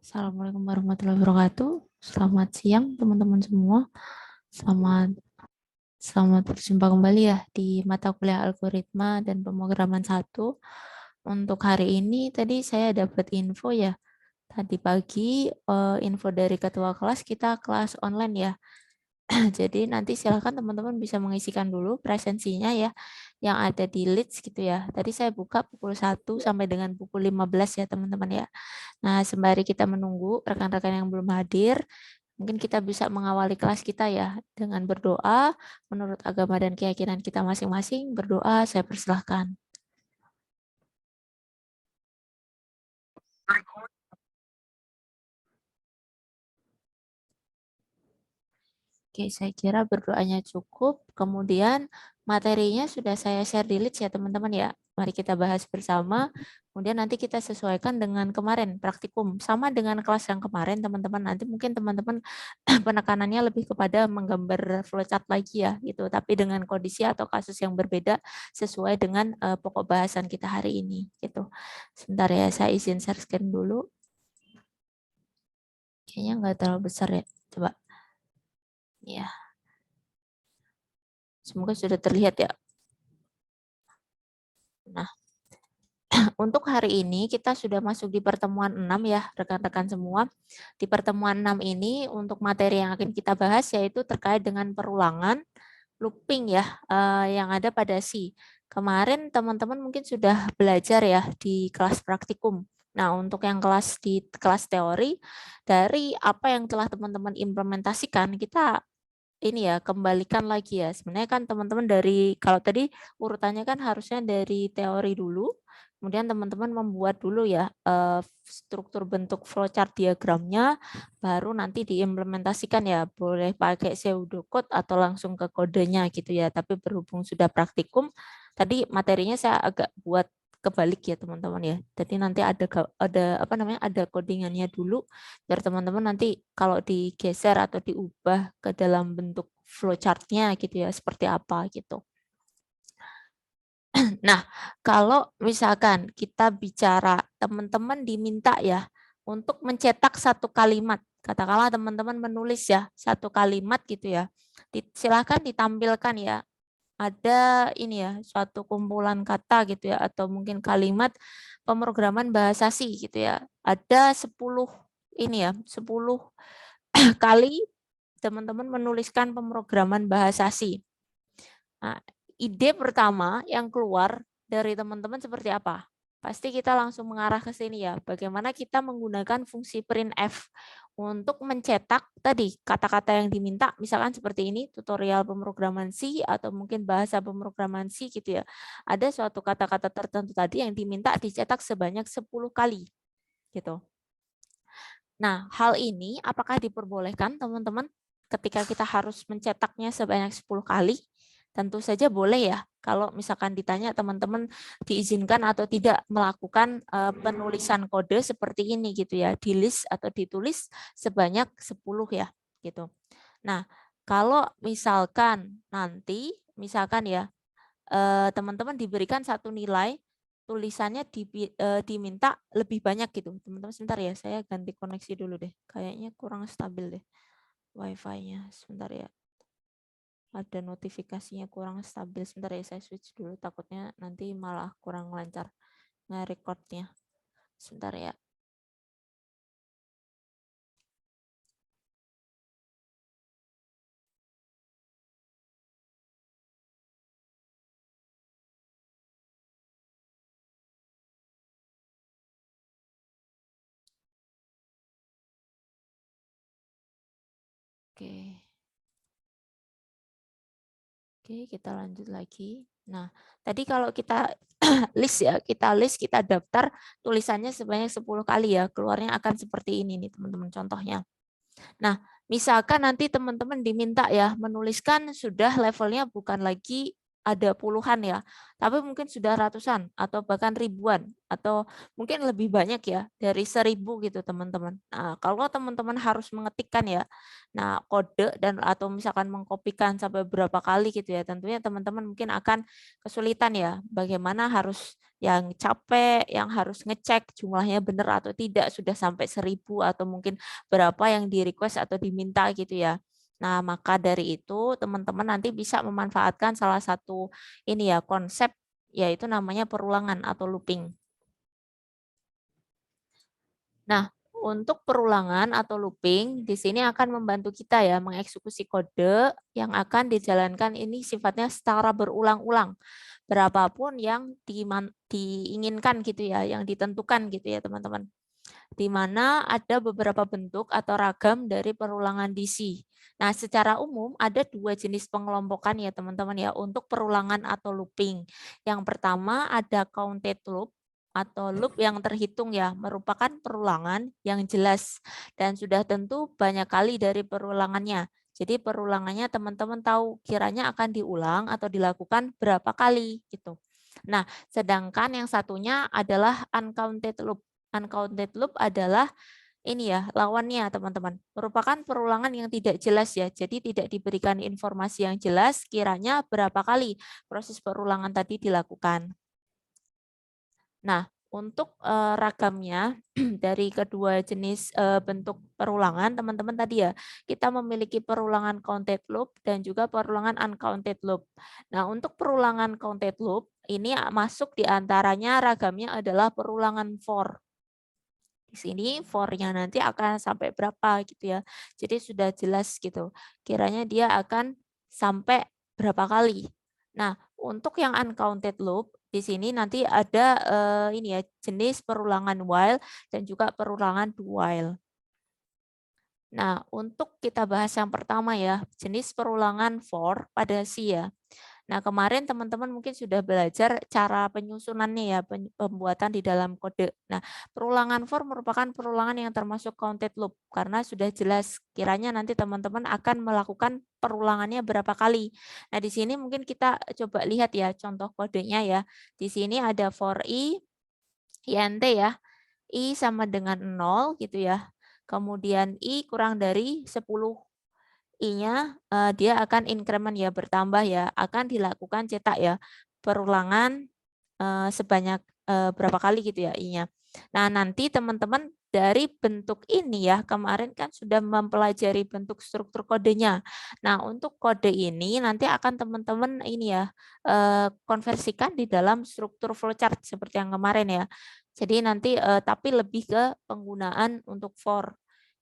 Assalamualaikum warahmatullahi wabarakatuh. Selamat siang teman-teman semua. Selamat selamat berjumpa kembali ya di mata kuliah algoritma dan pemrograman 1. Untuk hari ini tadi saya dapat info ya. Tadi pagi info dari ketua kelas kita kelas online ya. Jadi nanti silakan teman-teman bisa mengisikan dulu presensinya ya yang ada di Leads gitu ya. Tadi saya buka pukul 1 sampai dengan pukul 15 ya teman-teman ya. Nah, sembari kita menunggu rekan-rekan yang belum hadir, mungkin kita bisa mengawali kelas kita ya dengan berdoa menurut agama dan keyakinan kita masing-masing. Berdoa, saya persilahkan. Oke, saya kira berdoanya cukup. Kemudian materinya sudah saya share di Leads ya teman-teman ya. Mari kita bahas bersama. Kemudian nanti kita sesuaikan dengan kemarin praktikum. Sama dengan kelas yang kemarin teman-teman. Nanti mungkin teman-teman penekanannya lebih kepada menggambar flowchart lagi ya gitu. Tapi dengan kondisi atau kasus yang berbeda sesuai dengan pokok bahasan kita hari ini gitu. Sebentar ya, saya izin share screen dulu. Kayaknya nggak terlalu besar ya. Coba. Ya, semoga sudah terlihat ya. Nah, untuk hari ini kita sudah masuk di pertemuan 6 ya, rekan-rekan semua. Di pertemuan 6 ini untuk materi yang akan kita bahas yaitu terkait dengan perulangan looping ya yang ada pada si. Kemarin teman-teman mungkin sudah belajar ya di kelas praktikum. Nah, untuk yang kelas di kelas teori dari apa yang telah teman-teman implementasikan, kita ini ya kembalikan lagi ya. Sebenarnya kan teman-teman dari kalau tadi urutannya kan harusnya dari teori dulu, kemudian teman-teman membuat dulu ya struktur bentuk flowchart diagramnya, baru nanti diimplementasikan ya. Boleh pakai pseudocode atau langsung ke kodenya gitu ya. Tapi berhubung sudah praktikum, tadi materinya saya agak buat kebalik ya teman-teman ya. Jadi nanti ada apa namanya ada codingannya dulu biar teman-teman nanti kalau digeser atau diubah ke dalam bentuk flowchart-nya gitu ya seperti apa gitu. Nah, kalau misalkan kita bicara teman-teman diminta ya untuk mencetak satu kalimat, katakanlah teman-teman menulis ya satu kalimat gitu ya. Silahkan ditampilkan ya ada ini ya suatu kumpulan kata gitu ya atau mungkin kalimat pemrograman bahasa C gitu ya. Ada 10 ini ya, 10 kali teman-teman menuliskan pemrograman bahasa C. Nah, ide pertama yang keluar dari teman-teman seperti apa? Pasti kita langsung mengarah ke sini ya. Bagaimana kita menggunakan fungsi printf untuk mencetak tadi kata-kata yang diminta, misalkan seperti ini tutorial pemrograman C atau mungkin bahasa pemrograman C gitu ya. Ada suatu kata-kata tertentu tadi yang diminta dicetak sebanyak 10 kali gitu. Nah, hal ini apakah diperbolehkan teman-teman ketika kita harus mencetaknya sebanyak 10 kali? Tentu saja boleh ya. Kalau misalkan ditanya teman-teman diizinkan atau tidak melakukan penulisan kode seperti ini gitu ya, di list atau ditulis sebanyak 10 ya gitu. Nah, kalau misalkan nanti misalkan ya teman-teman diberikan satu nilai tulisannya diminta lebih banyak gitu. Teman-teman sebentar ya, saya ganti koneksi dulu deh. Kayaknya kurang stabil deh wifi-nya. Sebentar ya. Ada notifikasinya kurang stabil. Sebentar ya, saya switch dulu. Takutnya nanti malah kurang lancar nge-recordnya. Sebentar ya. Oke. Oke, kita lanjut lagi. Nah, tadi kalau kita list ya, kita daftar tulisannya sebanyak 10 kali ya, keluarnya akan seperti ini nih teman-teman contohnya. Nah, misalkan nanti teman-teman diminta ya menuliskan sudah levelnya bukan lagi ada puluhan ya, tapi mungkin sudah ratusan atau bahkan ribuan atau mungkin lebih banyak ya dari 1.000 gitu teman-teman. Nah, kalau teman-teman harus mengetikkan ya, nah kode dan atau misalkan mengkopikan sampai berapa kali gitu ya, tentunya teman-teman mungkin akan kesulitan ya. Bagaimana harus yang capek, yang harus ngecek jumlahnya benar atau tidak sudah sampai 1.000 atau mungkin berapa yang di request atau diminta gitu ya. Nah, maka dari itu teman-teman nanti bisa memanfaatkan salah satu ini ya konsep yaitu namanya perulangan atau looping. Nah, untuk perulangan atau looping di sini akan membantu kita ya mengeksekusi kode yang akan dijalankan ini sifatnya secara berulang-ulang. Berapapun yang diinginkan gitu ya, yang ditentukan gitu ya teman-teman. Di mana ada beberapa bentuk atau ragam dari perulangan DC. Nah, secara umum ada 2 jenis pengelompokan ya teman-teman ya untuk perulangan atau looping. Yang pertama ada counted loop atau loop yang terhitung ya, merupakan perulangan yang jelas dan sudah tentu banyak kali dari perulangannya. Jadi perulangannya teman-teman tahu kiranya akan diulang atau dilakukan berapa kali gitu. Nah, sedangkan yang satunya adalah uncounted loop. Uncounted loop adalah ini ya, lawannya teman-teman. Merupakan perulangan yang tidak jelas ya. Jadi tidak diberikan informasi yang jelas kiranya berapa kali proses perulangan tadi dilakukan. Nah, untuk ragamnya dari kedua jenis bentuk perulangan, teman-teman tadi ya, kita memiliki perulangan counted loop dan juga perulangan uncounted loop. Nah, untuk perulangan counted loop, ini masuk di antaranya ragamnya adalah perulangan for. Di sini for-nya nanti akan sampai berapa gitu ya. Jadi sudah jelas gitu. Kiranya dia akan sampai berapa kali. Nah, untuk yang uncounted loop di sini nanti ada ini ya jenis perulangan while dan juga perulangan do while. Nah, untuk kita bahas yang pertama ya, jenis perulangan for pada si ya. Nah, kemarin teman-teman mungkin sudah belajar cara penyusunannya ya, pembuatan di dalam kode. Nah, perulangan for merupakan perulangan yang termasuk counted loop karena sudah jelas kiranya nanti teman-teman akan melakukan perulangannya berapa kali. Nah, di sini mungkin kita coba lihat ya contoh kodenya ya. Di sini ada for i, int ya. I sama dengan 0 gitu ya. Kemudian i kurang dari 10. I-nya dia akan increment ya, bertambah ya, akan dilakukan cetak ya, perulangan sebanyak berapa kali gitu ya I-nya. Nah, nanti teman-teman dari bentuk ini ya, kemarin kan sudah mempelajari bentuk struktur kodenya. Nah, untuk kode ini nanti akan teman-teman ini ya, konversikan di dalam struktur flowchart seperti yang kemarin ya. Jadi nanti tapi lebih ke penggunaan untuk for.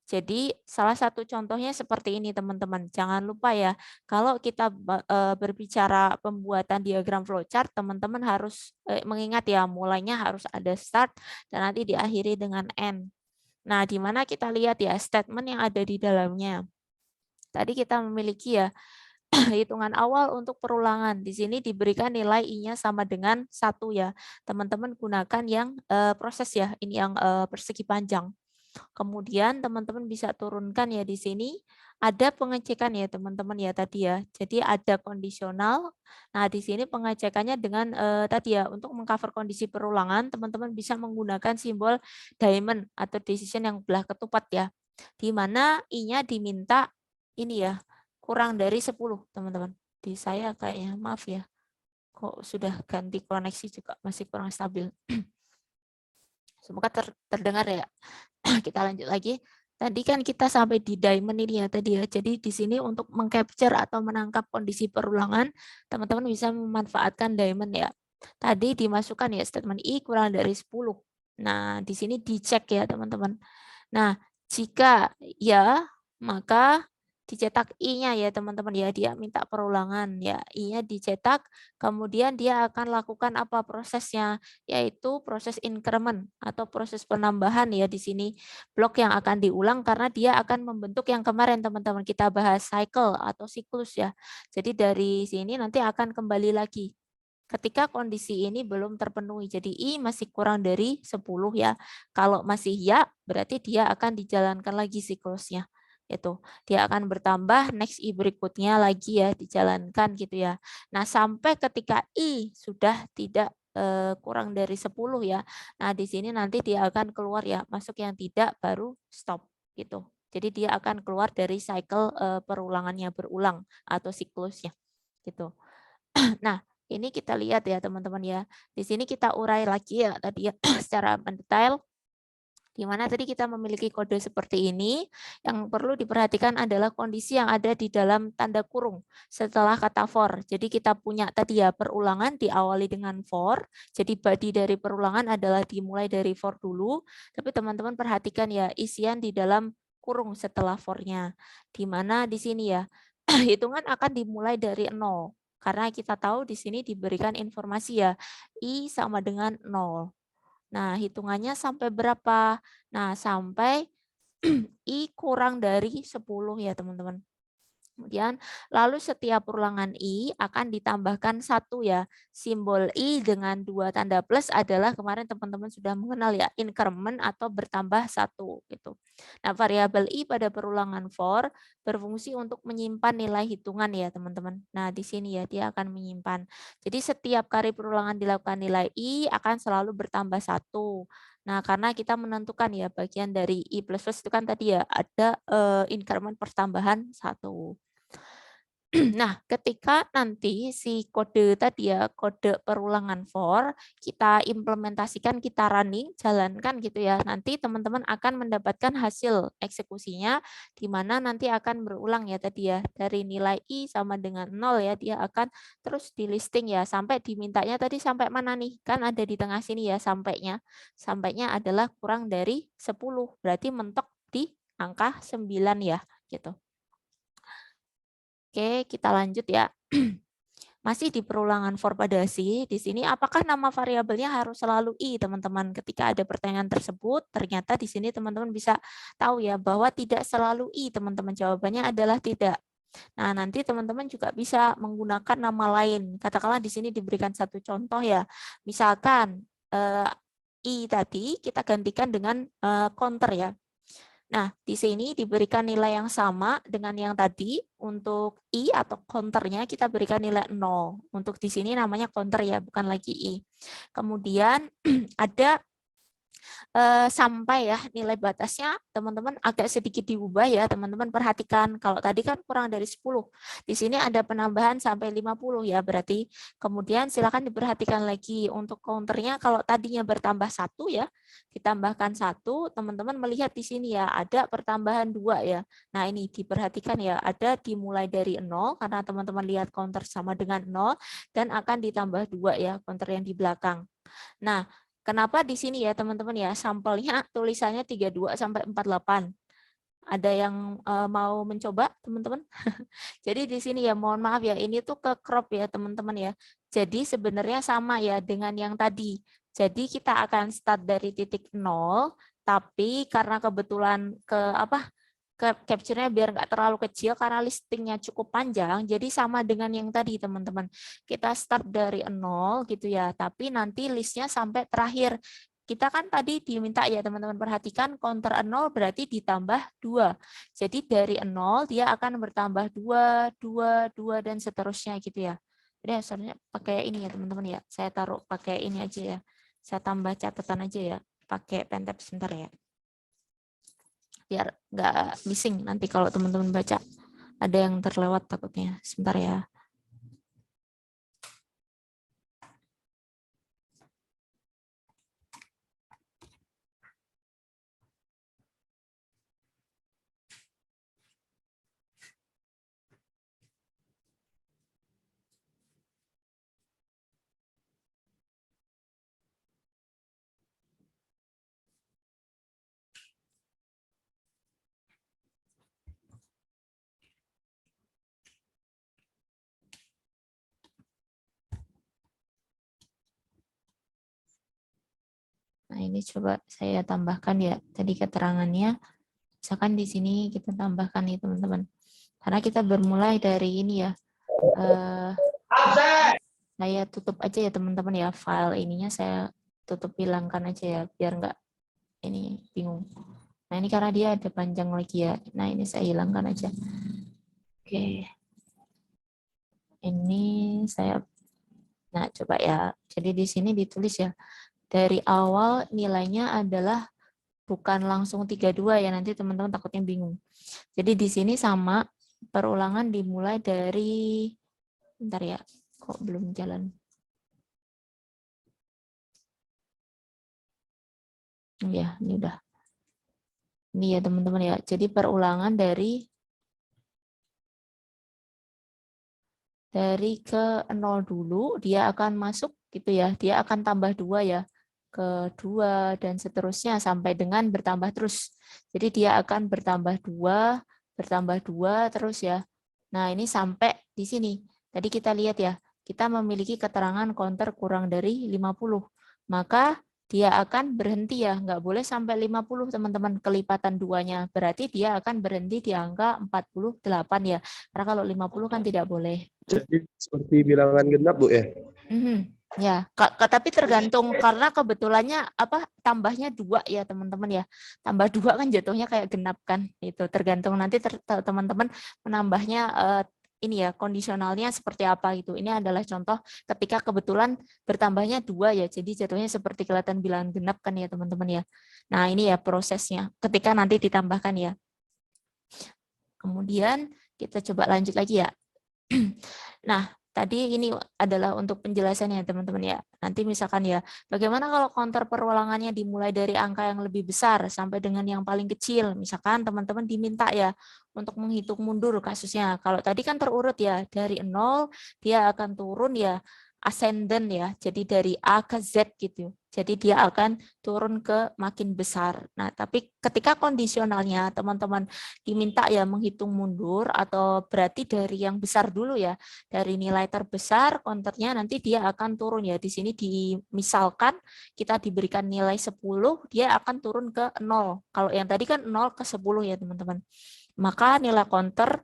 Jadi salah satu contohnya seperti ini teman-teman. Jangan lupa ya, kalau kita berbicara pembuatan diagram flowchart, teman-teman harus mengingat ya, mulainya harus ada start dan nanti diakhiri dengan end. Nah, di mana kita lihat ya statement yang ada di dalamnya. Tadi kita memiliki ya hitungan awal untuk perulangan. Di sini diberikan nilai I-nya sama dengan 1 ya. Teman-teman gunakan yang proses ya, ini yang persegi panjang. Kemudian teman-teman bisa turunkan ya di sini ada pengecekan ya teman-teman ya tadi ya. Jadi ada kondisional. Nah, di sini pengecekannya dengan tadi ya untuk mengcover kondisi perulangan teman-teman bisa menggunakan simbol diamond atau decision yang belah ketupat ya. Di mana I-nya diminta ini ya kurang dari 10 teman-teman. Di saya kayaknya maaf ya. Kok sudah ganti koneksi juga masih kurang stabil. Semoga terdengar ya. Kita lanjut lagi. Tadi kan kita sampai di diamond ini ya tadi ya. Jadi di sini untuk mengcapture atau menangkap kondisi perulangan, teman-teman bisa memanfaatkan diamond ya. Tadi dimasukkan ya statement I kurang dari 10. Nah, di sini dicek ya teman-teman. Nah, jika ya, maka dicetak I-nya ya teman-teman ya, dia minta perulangan ya, I-nya dicetak, kemudian dia akan lakukan apa prosesnya, yaitu proses increment atau proses penambahan ya di sini blok yang akan diulang karena dia akan membentuk yang kemarin teman-teman kita bahas cycle atau siklus ya. Jadi dari sini nanti akan kembali lagi ketika kondisi ini belum terpenuhi. Jadi I masih kurang dari 10 ya. Kalau masih ya, berarti dia akan dijalankan lagi siklusnya. Itu dia akan bertambah next I berikutnya lagi ya, dijalankan gitu ya. Nah, sampai ketika I sudah tidak kurang dari 10 ya. Nah, di sini nanti dia akan keluar ya, masuk yang tidak baru stop gitu. Jadi dia akan keluar dari cycle perulangannya berulang atau siklusnya gitu. Nah, ini kita lihat ya teman-teman ya. Di sini kita urai lagi ya tadi ya secara mendetail, di mana tadi kita memiliki kode seperti ini. Yang perlu diperhatikan adalah kondisi yang ada di dalam tanda kurung setelah kata for. Jadi kita punya tadi ya perulangan diawali dengan for. Jadi body dari perulangan adalah dimulai dari for dulu. Tapi teman-teman perhatikan ya isian di dalam kurung setelah for-nya. Di mana di sini ya hitungan akan dimulai dari 0. Karena kita tahu di sini diberikan informasi ya, I sama dengan 0. Nah, hitungannya sampai berapa? Nah, sampai I kurang dari 10 ya, teman-teman. Kemudian, lalu setiap ulangan I akan ditambahkan 1 ya. Simbol I dengan 2 tanda plus adalah kemarin teman-teman sudah mengenal ya, increment atau bertambah 1 gitu. Nah, variabel I pada perulangan for berfungsi untuk menyimpan nilai hitungan ya, teman-teman. Nah, di sini ya dia akan menyimpan. Jadi setiap kali perulangan dilakukan nilai I akan selalu bertambah 1. Nah, karena kita menentukan ya bagian dari I plus plus itu kan tadi ya ada increment pertambahan 1. Nah, ketika nanti si kode tadi ya, kode perulangan for, kita implementasikan, kita running, jalankan gitu ya, nanti teman-teman akan mendapatkan hasil eksekusinya, di mana nanti akan berulang ya tadi ya, dari nilai I sama dengan 0 ya, dia akan terus di listing ya, sampai dimintanya tadi sampai mana nih, kan ada di tengah sini ya sampainya, sampainya adalah kurang dari 10, berarti mentok di angka 9 ya, gitu. Oke, kita lanjut ya. Masih di perulangan for pada si, di sini apakah nama variabelnya harus selalu I, teman-teman? Ketika ada pertanyaan tersebut, ternyata di sini teman-teman bisa tahu ya bahwa tidak selalu I, teman-teman. Jawabannya adalah tidak. Nah, nanti teman-teman juga bisa menggunakan nama lain. Katakanlah di sini diberikan satu contoh ya. Misalkan I tadi kita gantikan dengan counter ya. Nah, di sini diberikan nilai yang sama dengan yang tadi. Untuk I atau counternya kita berikan nilai 0. Untuk di sini namanya counter ya, bukan lagi I. Kemudian ada sampai ya nilai batasnya teman-teman agak sedikit diubah ya, teman-teman perhatikan. Kalau tadi kan kurang dari 10. Di sini ada penambahan sampai 50 ya, berarti kemudian silakan diperhatikan lagi untuk counternya. Kalau tadinya bertambah 1 ya, ditambahkan 1, teman-teman melihat di sini ya ada pertambahan 2 ya. Nah, ini diperhatikan ya, ada dimulai dari 0 karena teman-teman lihat counter sama dengan 0 dan akan ditambah 2 ya counter yang di belakang. Nah, kenapa di sini ya teman-teman ya, sampelnya tulisannya 32 sampai 48. Ada yang mau mencoba teman-teman? Jadi di sini ya mohon maaf ya, ini tuh ke crop ya teman-teman ya. Jadi sebenarnya sama ya dengan yang tadi. Jadi kita akan start dari titik 0, tapi karena kebetulan capture-nya biar nggak terlalu kecil karena listingnya cukup panjang, jadi sama dengan yang tadi teman-teman. Kita start dari 0 gitu ya, tapi nanti listnya sampai terakhir. Kita kan tadi diminta ya teman-teman perhatikan counter 0 berarti ditambah 2. Jadi dari 0 dia akan bertambah 2, 2, 2 dan seterusnya gitu ya. Jadi sebenarnya pakai ini ya teman-teman ya. Saya taruh pakai ini aja ya. Saya tambah catatan aja ya. Pakai pentap sebentar ya. Biar nggak missing nanti kalau teman-teman baca. Ada yang terlewat takutnya. Sebentar ya. Nah, ini coba saya tambahkan ya. Tadi keterangannya, misalkan di sini kita tambahkan nih teman-teman. Karena kita bermulai dari ini ya. Saya tutup aja ya teman-teman ya. File ininya saya tutup, hilangkan aja ya. Biar nggak ini bingung. Nah, ini karena dia ada panjang lagi ya. Nah, ini saya hilangkan aja. Oke. Ini saya, nah coba ya. Jadi di sini ditulis ya, dari awal nilainya adalah bukan langsung 32 ya, nanti teman-teman takutnya bingung. Jadi di sini sama, perulangan dimulai dari, bentar ya, kok belum jalan. Ya, ini udah. Ini ya teman-teman ya. Jadi perulangan dari ke 0 dulu, dia akan masuk gitu ya. Dia akan tambah 2 ya. Ke 2 dan seterusnya sampai dengan bertambah terus. Jadi dia akan bertambah 2 terus ya. Nah, ini sampai di sini. Tadi kita lihat ya, kita memiliki keterangan counter kurang dari 50. Maka dia akan berhenti ya, nggak boleh sampai 50 teman-teman, kelipatan duanya. Berarti dia akan berhenti di angka 48 ya. Karena kalau 50 kan tidak boleh. Jadi seperti bilangan genap, Bu ya? Ya, tapi tergantung karena kebetulannya apa tambahnya 2 ya teman-teman ya. Tambah 2 kan jatuhnya kayak genap kan. Itu tergantung nanti teman-teman menambahnya ini ya kondisionalnya seperti apa gitu. Ini adalah contoh ketika kebetulan bertambahnya 2 ya. Jadi jatuhnya seperti kelihatan bilangan genap kan ya teman-teman ya. Nah, ini ya prosesnya ketika nanti ditambahkan ya. Kemudian kita coba lanjut lagi ya. Nah, tadi ini adalah untuk penjelasannya teman-teman ya. Nanti misalkan ya, bagaimana kalau counter perulangannya dimulai dari angka yang lebih besar sampai dengan yang paling kecil. Misalkan teman-teman diminta ya untuk menghitung mundur kasusnya. Kalau tadi kan terurut ya, dari 0 dia akan turun ya ascendant ya. Jadi dari A ke Z gitu. Jadi dia akan turun ke makin besar. Nah, tapi ketika kondisionalnya teman-teman diminta ya menghitung mundur atau berarti dari yang besar dulu ya. Dari nilai terbesar counternya nanti dia akan turun ya. Di sini misalkan kita diberikan nilai 10, dia akan turun ke 0. Kalau yang tadi kan 0 ke 10 ya teman-teman. Maka nilai counter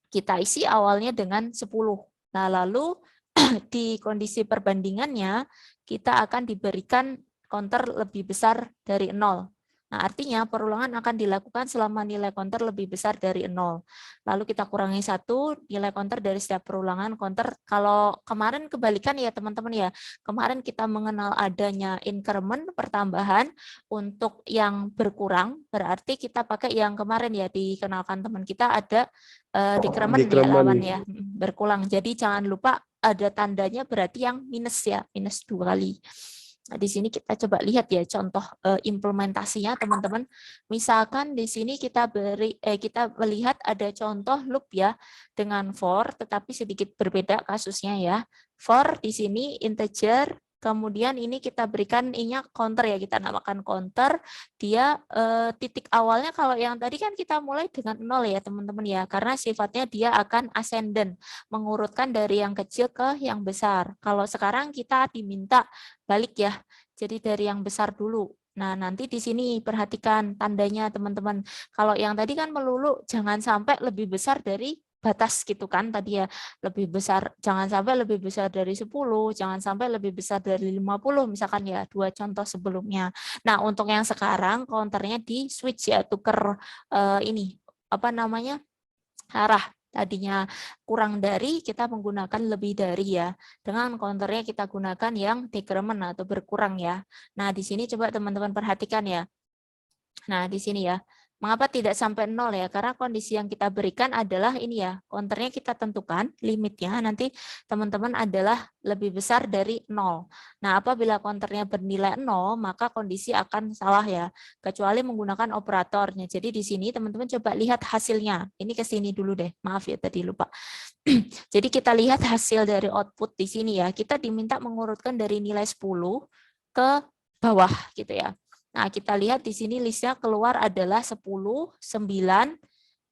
kita isi awalnya dengan 10. Nah, lalu di kondisi perbandingannya kita akan diberikan counter lebih besar dari 0. Nah, artinya perulangan akan dilakukan selama nilai counter lebih besar dari 0. Lalu kita kurangi 1, nilai counter dari setiap perulangan counter. Kalau kemarin kebalikan ya teman-teman ya. Kemarin kita mengenal adanya increment, pertambahan. Untuk yang berkurang, berarti kita pakai yang kemarin ya, dikenalkan teman kita ada decrement ya lawan ya, berkurang. Jadi jangan lupa ada tandanya berarti yang minus ya, minus 2 kali. Nah, di sini kita coba lihat ya contoh implementasinya teman-teman. Misalkan di sini kita kita melihat ada contoh loop ya dengan for tetapi sedikit berbeda kasusnya ya. For di sini integer, kemudian ini kita berikan ini counter ya, kita namakan counter. Dia titik awalnya kalau yang tadi kan kita mulai dengan 0 ya teman-teman ya, karena sifatnya dia akan ascendant, mengurutkan dari yang kecil ke yang besar. Kalau sekarang kita diminta balik ya, jadi dari yang besar dulu. Nah, nanti di sini perhatikan tandanya teman-teman. Kalau yang tadi kan melulu jangan sampai lebih besar dari batas gitu kan tadi ya, lebih besar, jangan sampai lebih besar dari 10, jangan sampai lebih besar dari 50 misalkan ya, 2 contoh sebelumnya. Nah, untuk yang sekarang counternya di switch ya, tuker ini apa namanya? Arah. Tadinya kurang dari, kita menggunakan lebih dari ya. Dengan counternya kita gunakan yang decrement atau berkurang ya. Nah, di sini coba teman-teman perhatikan ya. Nah, di sini ya. Mengapa tidak sampai 0 ya? Karena kondisi yang kita berikan adalah ini ya, counternya kita tentukan, limitnya nanti teman-teman adalah lebih besar dari 0. Nah, apabila counternya bernilai 0, maka kondisi akan salah ya, kecuali menggunakan operatornya. Jadi di sini teman-teman coba lihat hasilnya. Ini ke sini dulu deh, maaf ya tadi lupa. Jadi kita lihat hasil dari output di sini ya, kita diminta mengurutkan dari nilai 10 ke bawah gitu ya. Nah, kita lihat di sini listnya keluar adalah 10, 9,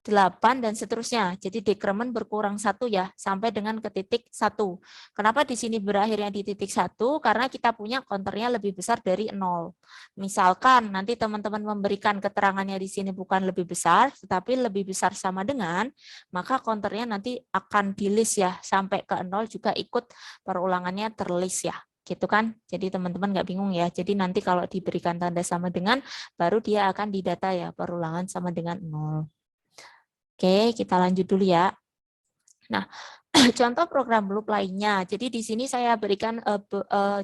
8, dan seterusnya. Jadi decrement berkurang 1 ya, sampai dengan ke titik 1. Kenapa di sini berakhirnya di titik 1? Karena kita punya counternya lebih besar dari 0. Misalkan nanti teman-teman memberikan keterangannya di sini bukan lebih besar, tetapi lebih besar sama dengan, maka counternya nanti akan di list ya, sampai ke 0 juga ikut perulangannya terlist ya. gitu kan. Jadi teman-teman nggak bingung ya. Jadi nanti kalau diberikan tanda sama dengan, baru dia akan didata ya, perulangan sama dengan 0. Oke, kita lanjut dulu ya. Nah, contoh program loop lainnya. Jadi di sini saya berikan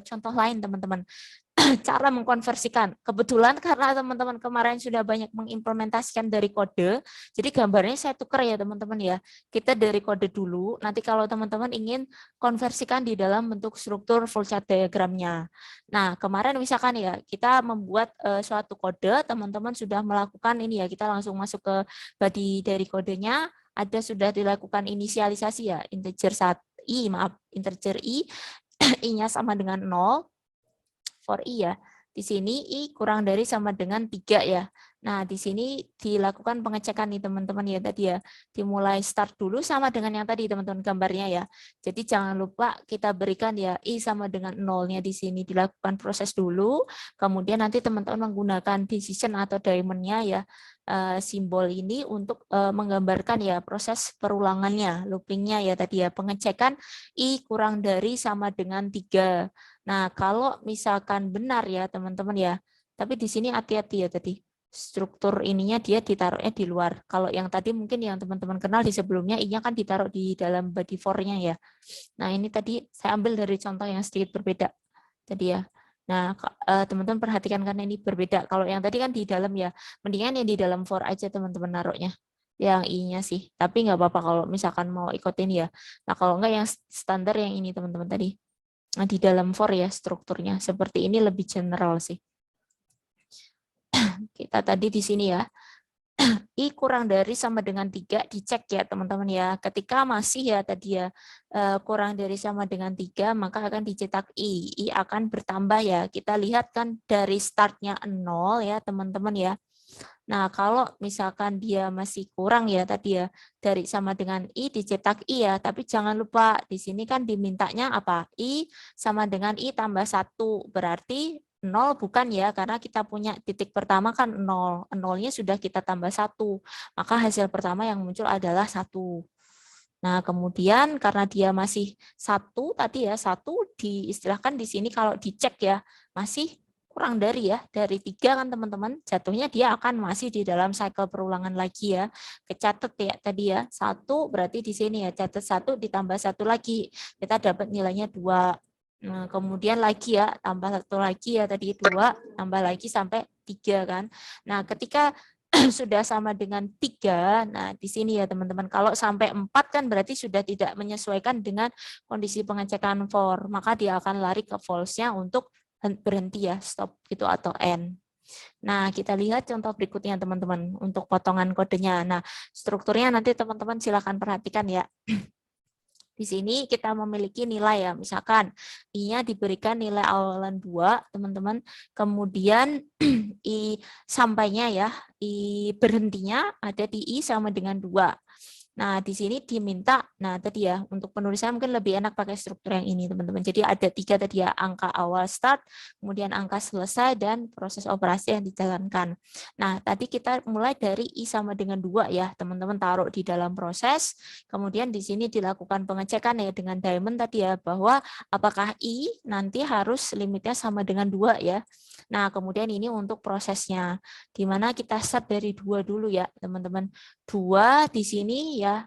contoh lain teman-teman. Cara mengkonversikan. Kebetulan karena teman-teman kemarin sudah banyak mengimplementasikan dari kode, jadi gambarnya saya tukar ya teman-teman ya. Kita dari kode dulu, nanti kalau teman-teman ingin konversikan di dalam bentuk struktur flowchart diagramnya. Nah, kemarin misalkan ya, kita membuat suatu kode, teman-teman sudah melakukan ini ya, kita langsung masuk ke body dari kodenya, ada sudah dilakukan inisialisasi ya, integer integer i, i-nya sama dengan 0, for i ya. Di sini i kurang dari sama dengan 3 ya. Nah, di sini dilakukan pengecekan nih teman-teman ya tadi ya. Dimulai start dulu sama dengan yang tadi teman-teman gambarnya ya. Jadi jangan lupa kita berikan ya i sama dengan 0-nya di sini dilakukan proses dulu. Kemudian nanti teman-teman menggunakan decision atau diamond-nya ya simbol ini untuk menggambarkan ya proses perulangannya, loopingnya ya tadi ya, pengecekan i kurang dari sama dengan 3. Nah, kalau misalkan benar ya teman-teman ya, tapi di sini hati-hati ya tadi, struktur ininya dia ditaruhnya di luar. Kalau yang tadi mungkin yang teman-teman kenal di sebelumnya, i-nya kan ditaruh di dalam body for-nya ya. Nah, ini tadi saya ambil dari contoh yang sedikit berbeda tadi ya. Nah, teman-teman perhatikan karena ini berbeda. Kalau yang tadi kan di dalam ya, mendingan yang di dalam for aja teman-teman naruhnya. Yang i-nya sih. Tapi nggak apa-apa kalau misalkan mau ikutin ya. Nah, kalau enggak yang standar yang ini teman-teman tadi. Nah, di dalam for ya strukturnya. Seperti ini lebih general sih. Kita tadi di sini ya. I kurang dari sama dengan 3 dicek ya teman-teman ya. Ketika masih ya tadi ya kurang dari sama dengan 3 maka akan dicetak I. I akan bertambah ya. Kita lihat kan dari startnya 0 ya teman-teman ya. Nah, kalau misalkan dia masih kurang ya tadi ya, dari sama dengan I dicetak I ya, tapi jangan lupa di sini kan dimintanya apa? I sama dengan I tambah 1, berarti 0 bukan ya, karena kita punya titik pertama kan 0, 0-nya sudah kita tambah 1, maka hasil pertama yang muncul adalah 1. Nah, kemudian karena dia masih 1 tadi ya, 1 diistilahkan di sini kalau dicek ya, masih kurang dari ya, dari 3 kan teman-teman, jatuhnya dia akan masih di dalam cycle perulangan lagi ya. Kecatat ya tadi ya, 1 berarti di sini ya, catat 1 ditambah 1 lagi, kita dapat nilainya 2. Nah, kemudian lagi ya, tambah 1 lagi ya tadi 2, tambah lagi sampai 3 kan. Nah, ketika sudah sama dengan 3, nah di sini ya teman-teman, kalau sampai 4 kan berarti sudah tidak menyesuaikan dengan kondisi pengecekan for, maka dia akan lari ke false-nya untuk berhenti ya, stop gitu atau end. Nah, kita lihat contoh berikutnya teman-teman untuk potongan kodenya. Nah, strukturnya nanti teman-teman silakan perhatikan ya. Di sini kita memiliki nilai ya, misalkan I-nya diberikan nilai awalan 2, teman-teman. Kemudian I sampainya ya, I berhentinya ada di I sama dengan 2. Nah, di sini diminta, nah tadi ya, untuk penulisan mungkin lebih enak pakai struktur yang ini, teman-teman. Jadi ada 3 tadi ya, angka awal start, kemudian angka selesai, dan proses operasi yang dijalankan. Nah, tadi kita mulai dari I sama dengan 2 ya, teman-teman taruh di dalam proses, kemudian di sini dilakukan pengecekan ya dengan diamond tadi ya, bahwa apakah I nanti harus limitnya sama dengan 2 ya. Nah, kemudian ini untuk prosesnya, di mana kita start dari 2 dulu ya, teman-teman. 2 di sini ya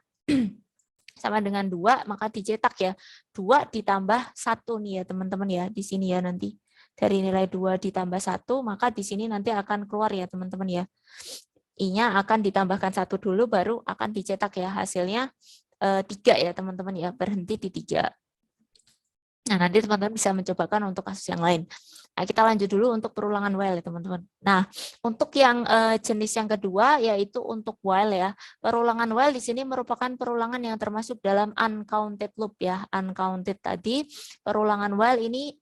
sama dengan 2, maka dicetak ya 2 ditambah 1 nih ya teman-teman ya, di sini ya nanti dari nilai 2 ditambah 1, maka di sini nanti akan keluar ya teman-teman ya, I-nya akan ditambahkan 1 dulu baru akan dicetak ya, hasilnya 3 ya teman-teman ya, berhenti di 3. Nah, nanti teman-teman bisa mencobakan untuk kasus yang lain. Nah, kita lanjut dulu untuk perulangan while ya teman-teman. Nah, untuk yang jenis yang kedua yaitu untuk while ya. Perulangan while di sini merupakan perulangan yang termasuk dalam uncounted loop ya. Uncounted tadi, perulangan while ini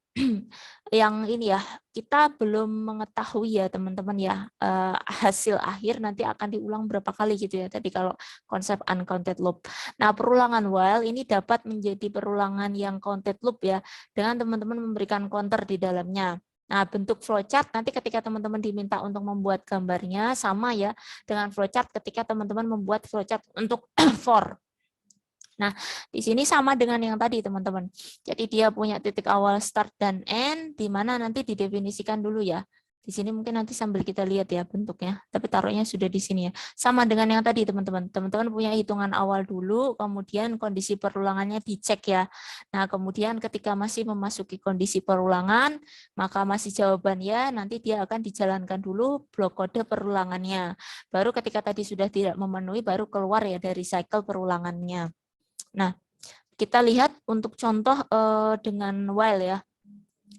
yang ini ya, kita belum mengetahui ya teman-teman ya, hasil akhir nanti akan diulang berapa kali gitu ya tadi kalau konsep uncounted loop. Nah, perulangan while ini dapat menjadi perulangan yang counted loop ya, dengan teman-teman memberikan counter di dalamnya. Nah, bentuk flowchart nanti ketika teman-teman diminta untuk membuat gambarnya sama ya dengan flowchart ketika teman-teman membuat flowchart untuk for. Nah, di sini sama dengan yang tadi, teman-teman. Jadi dia punya titik awal start dan end, di mana nanti didefinisikan dulu ya. Di sini mungkin nanti sambil kita lihat ya bentuknya, tapi taruhnya sudah di sini ya. Sama dengan yang tadi, teman-teman. Teman-teman punya hitungan awal dulu, kemudian kondisi perulangannya dicek ya. Nah, kemudian ketika masih memasuki kondisi perulangan, maka masih jawaban ya, nanti dia akan dijalankan dulu blok kode perulangannya. Baru ketika tadi sudah tidak memenuhi, baru keluar ya dari cycle perulangannya. Nah, kita lihat untuk contoh dengan while ya.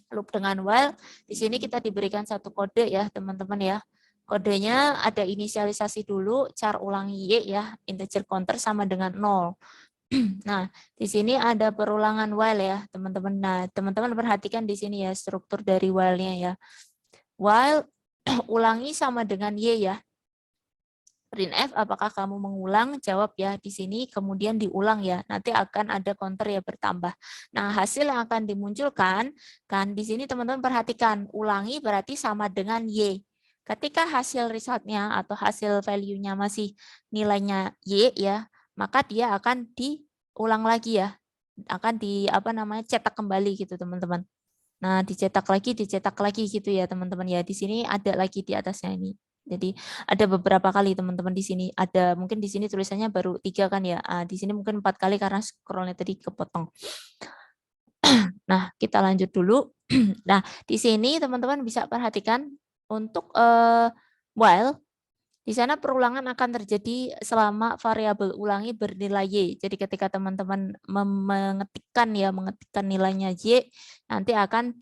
Loop dengan while, di sini kita diberikan satu kode ya, teman-teman ya. Kodenya ada inisialisasi dulu, char ulangi Y ya, integer counter sama dengan 0. Nah, di sini ada perulangan while ya, teman-teman. Nah, teman-teman perhatikan di sini ya, struktur dari while-nya ya. While ulangi sama dengan Y ya. Printf apakah kamu mengulang, jawab ya di sini, kemudian diulang ya, nanti akan ada counter ya bertambah. Nah, hasil yang akan dimunculkan, kan di sini teman-teman perhatikan, ulangi berarti sama dengan Y. Ketika hasil resultnya atau hasil value-nya masih nilainya Y ya, maka dia akan diulang lagi ya, akan cetak kembali gitu teman-teman. Nah, dicetak lagi gitu ya teman-teman ya. Di sini ada lagi di atasnya ini. Jadi ada beberapa kali teman-teman di sini. Ada mungkin di sini tulisannya baru 3 kan ya. Di sini mungkin 4 kali karena scrollnya tadi kepotong. Nah, kita lanjut dulu. Nah, di sini teman-teman bisa perhatikan untuk while di sana perulangan akan terjadi selama variabel ulangi bernilai Y. Jadi ketika teman-teman mengetikkan nilainya Y, nanti akan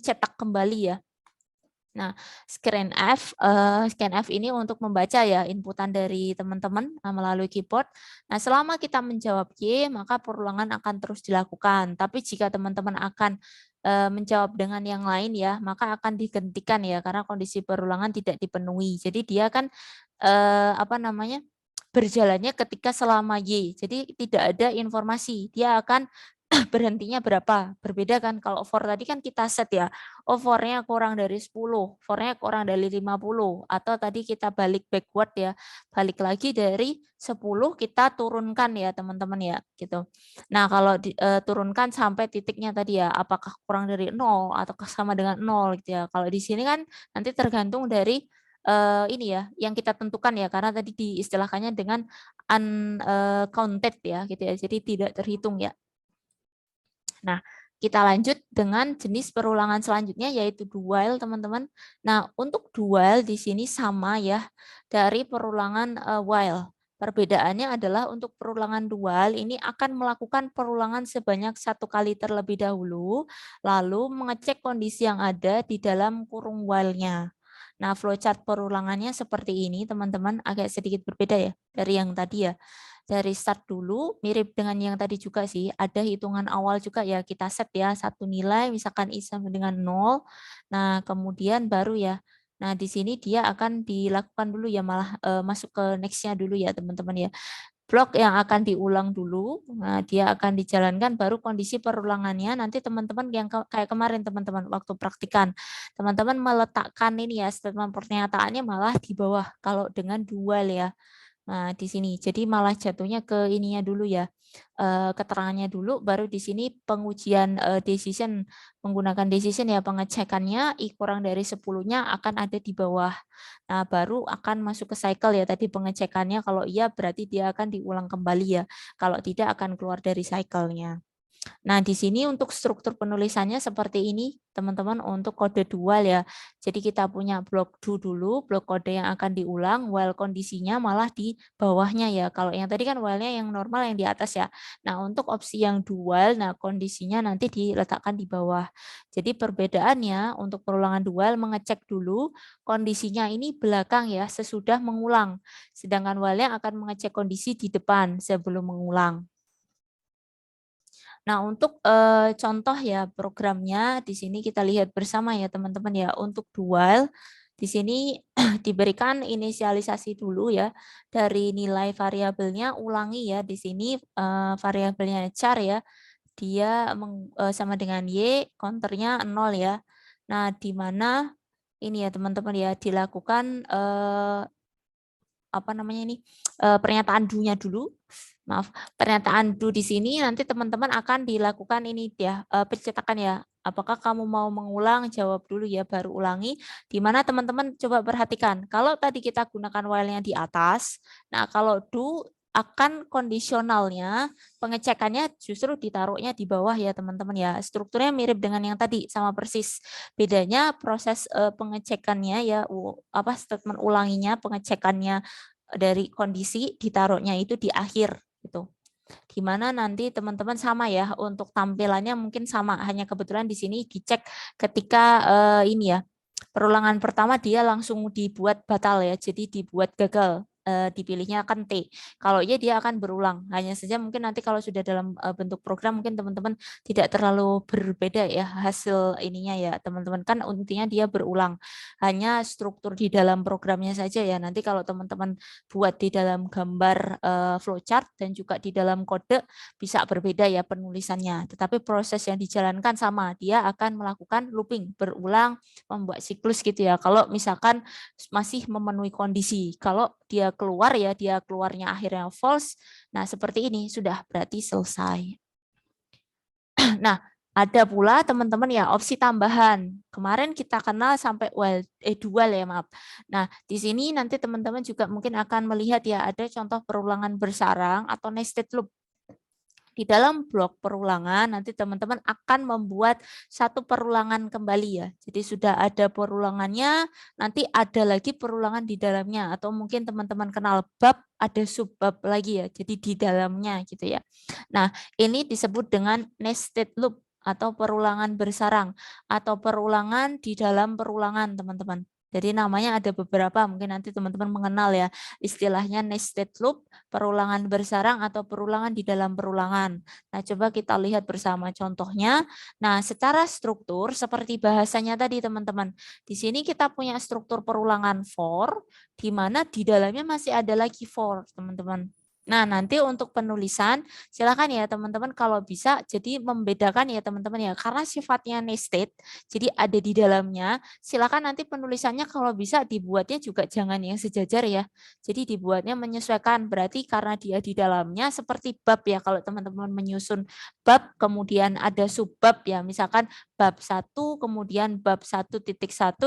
cetak kembali ya. Nah, scanf ini untuk membaca ya inputan dari teman-teman melalui keyboard. Nah, selama kita menjawab Y, maka perulangan akan terus dilakukan. Tapi jika teman-teman akan menjawab dengan yang lain ya, maka akan dihentikan ya karena kondisi perulangan tidak dipenuhi. Jadi dia kan berjalannya ketika selama Y. Jadi tidak ada informasi. Dia akan berhentinya berapa. Berbeda kan kalau for tadi kan kita set ya. Oh, for-nya kurang dari 10, for-nya kurang dari 50 atau tadi kita balik backward ya. Balik lagi dari 10 kita turunkan ya, teman-teman ya, gitu. Nah, kalau turunkan sampai titiknya tadi ya, apakah kurang dari 0 atau sama dengan 0 gitu ya. Kalau di sini kan nanti tergantung dari ini ya yang kita tentukan ya karena tadi diistilahkannya dengan uncounted ya gitu ya. Jadi tidak terhitung ya. Nah, kita lanjut dengan jenis perulangan selanjutnya yaitu dual, teman-teman. Nah, untuk dual di sini sama ya dari perulangan while. Perbedaannya adalah untuk perulangan dual ini akan melakukan perulangan sebanyak 1 kali terlebih dahulu, lalu mengecek kondisi yang ada di dalam kurung while-nya. Nah, flowchart perulangannya seperti ini, teman-teman, agak sedikit berbeda ya dari yang tadi ya. Dari start dulu, mirip dengan yang tadi juga sih, ada hitungan awal juga ya, kita set ya, satu nilai, misalkan I sama dengan 0, nah kemudian baru ya, nah di sini dia akan dilakukan dulu ya, malah masuk ke next-nya dulu ya teman-teman ya. Blok yang akan diulang dulu, nah dia akan dijalankan, baru kondisi perulangannya, nanti teman-teman yang kayak kemarin teman-teman, waktu praktikan, teman-teman meletakkan ini ya, statement pernyataannya malah di bawah, kalau dengan dual ya. Nah, di sini. Jadi malah jatuhnya ke ininya dulu ya. Keterangannya dulu baru di sini pengujian decision menggunakan decision ya pengecekannya I kurang dari 10-nya akan ada di bawah. Nah, baru akan masuk ke cycle ya tadi pengecekannya kalau iya berarti dia akan diulang kembali ya. Kalau tidak akan keluar dari cycle-nya. Nah, di sini untuk struktur penulisannya seperti ini, teman-teman, untuk kode dual ya. Jadi kita punya blok do dulu, blok kode yang akan diulang, while kondisinya malah di bawahnya ya. Kalau yang tadi kan while-nya yang normal yang di atas ya. Nah, untuk opsi yang dual, nah kondisinya nanti diletakkan di bawah. Jadi perbedaannya untuk perulangan dual mengecek dulu kondisinya ini belakang ya, sesudah mengulang. Sedangkan while-nya akan mengecek kondisi di depan sebelum mengulang. Nah, untuk contoh ya programnya di sini kita lihat bersama ya teman-teman ya. Untuk dual di sini diberikan inisialisasi dulu ya dari nilai variabelnya ulangi ya di sini variabelnya char ya. Dia sama dengan y, counternya 0 ya. Nah, di mana ini ya teman-teman ya dilakukan pernyataan do-nya dulu. maaf, pernyataan do di sini nanti teman-teman akan dilakukan ini ya, pencetakan ya. Apakah kamu mau mengulang? Jawab dulu ya, baru ulangi. Di mana teman-teman coba perhatikan. Kalau tadi kita gunakan while-nya di atas, nah kalau do akan kondisionalnya, pengecekannya justru ditaruhnya di bawah ya teman-teman ya. Strukturnya mirip dengan yang tadi, sama persis. Bedanya proses pengecekannya ya, statement ulanginya, pengecekannya dari kondisi ditaruhnya itu di akhir gitu. Gimana nanti teman-teman sama ya untuk tampilannya mungkin sama, hanya kebetulan di sini dicek ketika ini ya perulangan pertama dia langsung dibuat batal ya, jadi dibuat gagal. Dipilihnya kan T. Kalau iya dia akan berulang. Hanya saja mungkin nanti kalau sudah dalam bentuk program mungkin teman-teman tidak terlalu berbeda ya hasil ininya ya teman-teman, kan intinya dia berulang. Hanya struktur di dalam programnya saja ya. Nanti kalau teman-teman buat di dalam gambar flowchart dan juga di dalam kode bisa berbeda ya penulisannya. Tetapi proses yang dijalankan sama. Dia akan melakukan looping, berulang, membuat siklus gitu ya. Kalau misalkan masih memenuhi kondisi. Kalau dia keluar ya, dia keluarnya akhirnya false. Nah, seperti ini sudah berarti selesai. Nah, ada pula teman-teman ya opsi tambahan. Kemarin kita kenal sampai dual ya, maaf. Nah, di sini nanti teman-teman juga mungkin akan melihat ya ada contoh perulangan bersarang atau nested loop. Di dalam blok perulangan nanti teman-teman akan membuat satu perulangan kembali ya. Jadi sudah ada perulangannya, nanti ada lagi perulangan di dalamnya, atau mungkin teman-teman kenal bab, ada subbab lagi ya. Jadi di dalamnya gitu ya. Nah, ini disebut dengan nested loop atau perulangan bersarang atau perulangan di dalam perulangan, teman-teman. Jadi namanya ada beberapa, mungkin nanti teman-teman mengenal ya istilahnya nested loop, perulangan bersarang atau perulangan di dalam perulangan. Nah, coba kita lihat bersama contohnya. Nah, secara struktur seperti bahasanya tadi teman-teman. Di sini kita punya struktur perulangan for, di mana di dalamnya masih ada lagi for, teman-teman. Nah, nanti untuk penulisan, silakan ya teman-teman kalau bisa, jadi membedakan ya teman-teman ya, karena sifatnya nested, jadi ada di dalamnya, silakan nanti penulisannya kalau bisa dibuatnya juga jangan yang sejajar ya, jadi dibuatnya menyesuaikan, berarti karena dia di dalamnya seperti bab ya, kalau teman-teman menyusun bab, kemudian ada subbab ya, misalkan bab 1, kemudian bab 1.1,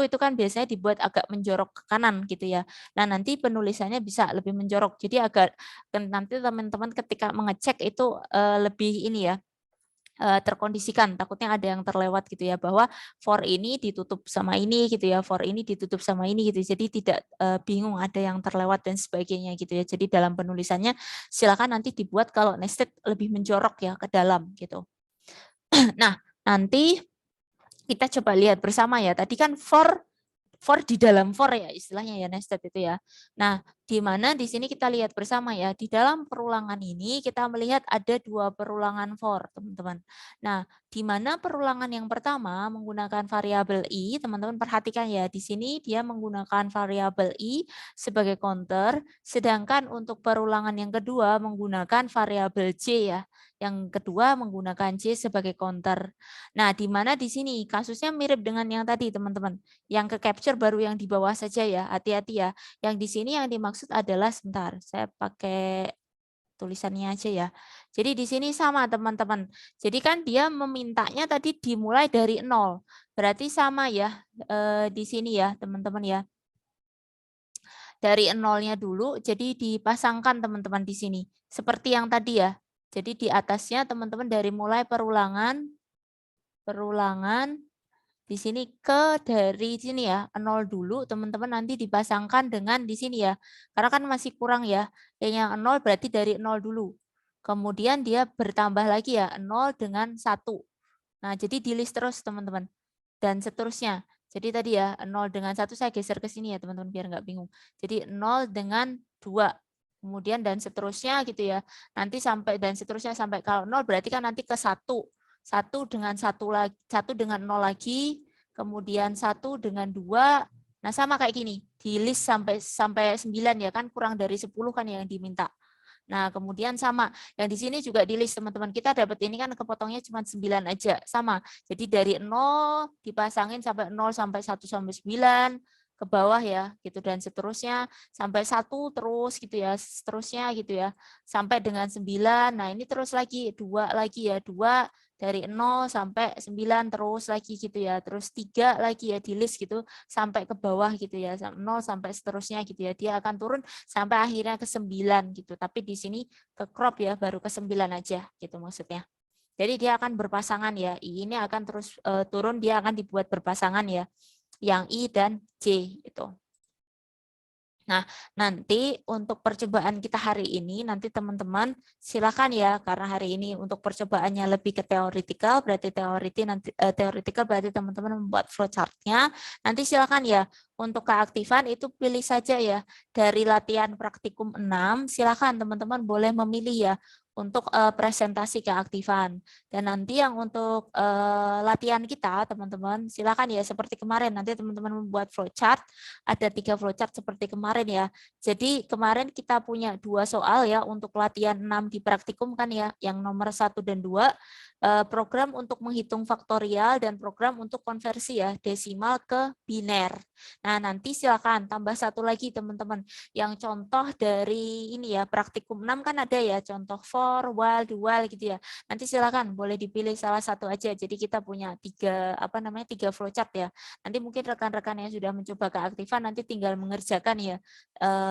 itu kan biasanya dibuat agak menjorok ke kanan gitu ya, nah nanti penulisannya bisa lebih menjorok, jadi agak nanti teman-teman ketika mengecek itu lebih ini ya terkondisikan, takutnya ada yang terlewat gitu ya, bahwa for ini ditutup sama ini gitu ya, for ini ditutup sama ini gitu, jadi tidak bingung ada yang terlewat dan sebagainya gitu ya. Jadi dalam penulisannya silakan nanti dibuat kalau nested lebih menjorok ya ke dalam gitu. Nah, nanti kita coba lihat bersama ya, tadi kan for di dalam for ya istilahnya ya nested itu ya. Nah, di mana di sini kita lihat bersama ya, di dalam perulangan ini kita melihat ada dua perulangan for, teman-teman. Nah, di mana perulangan yang pertama menggunakan variabel i, teman-teman perhatikan ya, di sini dia menggunakan variabel i sebagai counter, sedangkan untuk perulangan yang kedua menggunakan variabel j ya. Yang kedua menggunakan j sebagai counter. Nah, di mana di sini kasusnya mirip dengan yang tadi, teman-teman. Yang ke capture baru yang di bawah saja ya, hati-hati ya. Yang di sini yang dimaksud adalah, sebentar, saya pakai tulisannya aja ya. Jadi di sini sama teman-teman. Jadi kan dia memintanya tadi dimulai dari 0. Berarti sama ya di sini ya teman-teman ya. Dari 0-nya dulu, jadi dipasangkan teman-teman di sini. Seperti yang tadi ya. Jadi di atasnya teman-teman dari mulai perulangan, di sini dari sini ya, 0 dulu teman-teman nanti dipasangkan dengan di sini ya. Karena kan masih kurang ya. Yang 0 berarti dari 0 dulu. Kemudian dia bertambah lagi ya, 0 dengan 1. Nah, jadi di list terus teman-teman. Dan seterusnya. Jadi tadi ya, 0 dengan 1 saya geser ke sini ya teman-teman biar nggak bingung. Jadi 0 dengan 2. Kemudian dan seterusnya gitu ya. Nanti sampai dan seterusnya sampai kalau 0 berarti kan nanti ke 1. 1 dengan 1 lagi, 1 dengan 0 lagi, kemudian 1 dengan 2. Nah, sama kayak gini. Di list sampai 9 ya kan, kurang dari 10 kan yang diminta. Nah, kemudian sama. Yang di sini juga di list teman-teman. Kita dapat ini kan kepotongnya cuma 9 aja. Sama. Jadi dari 0 dipasangin sampai 0 sampai 1 sampai 9. ke bawah ya gitu, dan seterusnya sampai 1 terus gitu ya, seterusnya gitu ya sampai dengan 9. Nah ini terus lagi 2 lagi ya, 2 dari 0 sampai 9 terus lagi gitu ya, terus 3 lagi ya di list gitu sampai ke bawah gitu ya, 0 sampai seterusnya gitu ya, dia akan turun sampai akhirnya ke 9 gitu, tapi di sini ke crop ya baru ke 9 aja gitu maksudnya. Jadi dia akan berpasangan ya, I ini akan terus turun, dia akan dibuat berpasangan ya, yang I dan J itu. Nah, nanti untuk percobaan kita hari ini, nanti teman-teman silakan ya, karena hari ini untuk percobaannya lebih ke teoritikal, berarti teoritikal berarti teman-teman membuat flowchart-nya. Nanti silakan ya, untuk keaktifan itu pilih saja ya, dari latihan praktikum 6, silakan teman-teman boleh memilih ya, untuk presentasi keaktifan. Dan nanti yang untuk latihan kita, teman-teman, silakan ya, seperti kemarin, nanti teman-teman membuat flowchart, ada 3 flowchart seperti kemarin ya. Jadi kemarin kita punya 2 soal ya untuk latihan 6 di praktikum kan ya, yang nomor 1 dan 2, program untuk menghitung faktorial dan program untuk konversi ya, desimal ke biner. Nah, nanti silakan tambah 1 lagi teman-teman, yang contoh dari ini ya, praktikum 6 kan ada ya, contoh for, while, do while gitu ya. Nanti silakan boleh dipilih salah satu aja. Jadi kita punya 3 flowchart ya. Nanti mungkin rekan-rekan yang sudah mencoba keaktifan nanti tinggal mengerjakan ya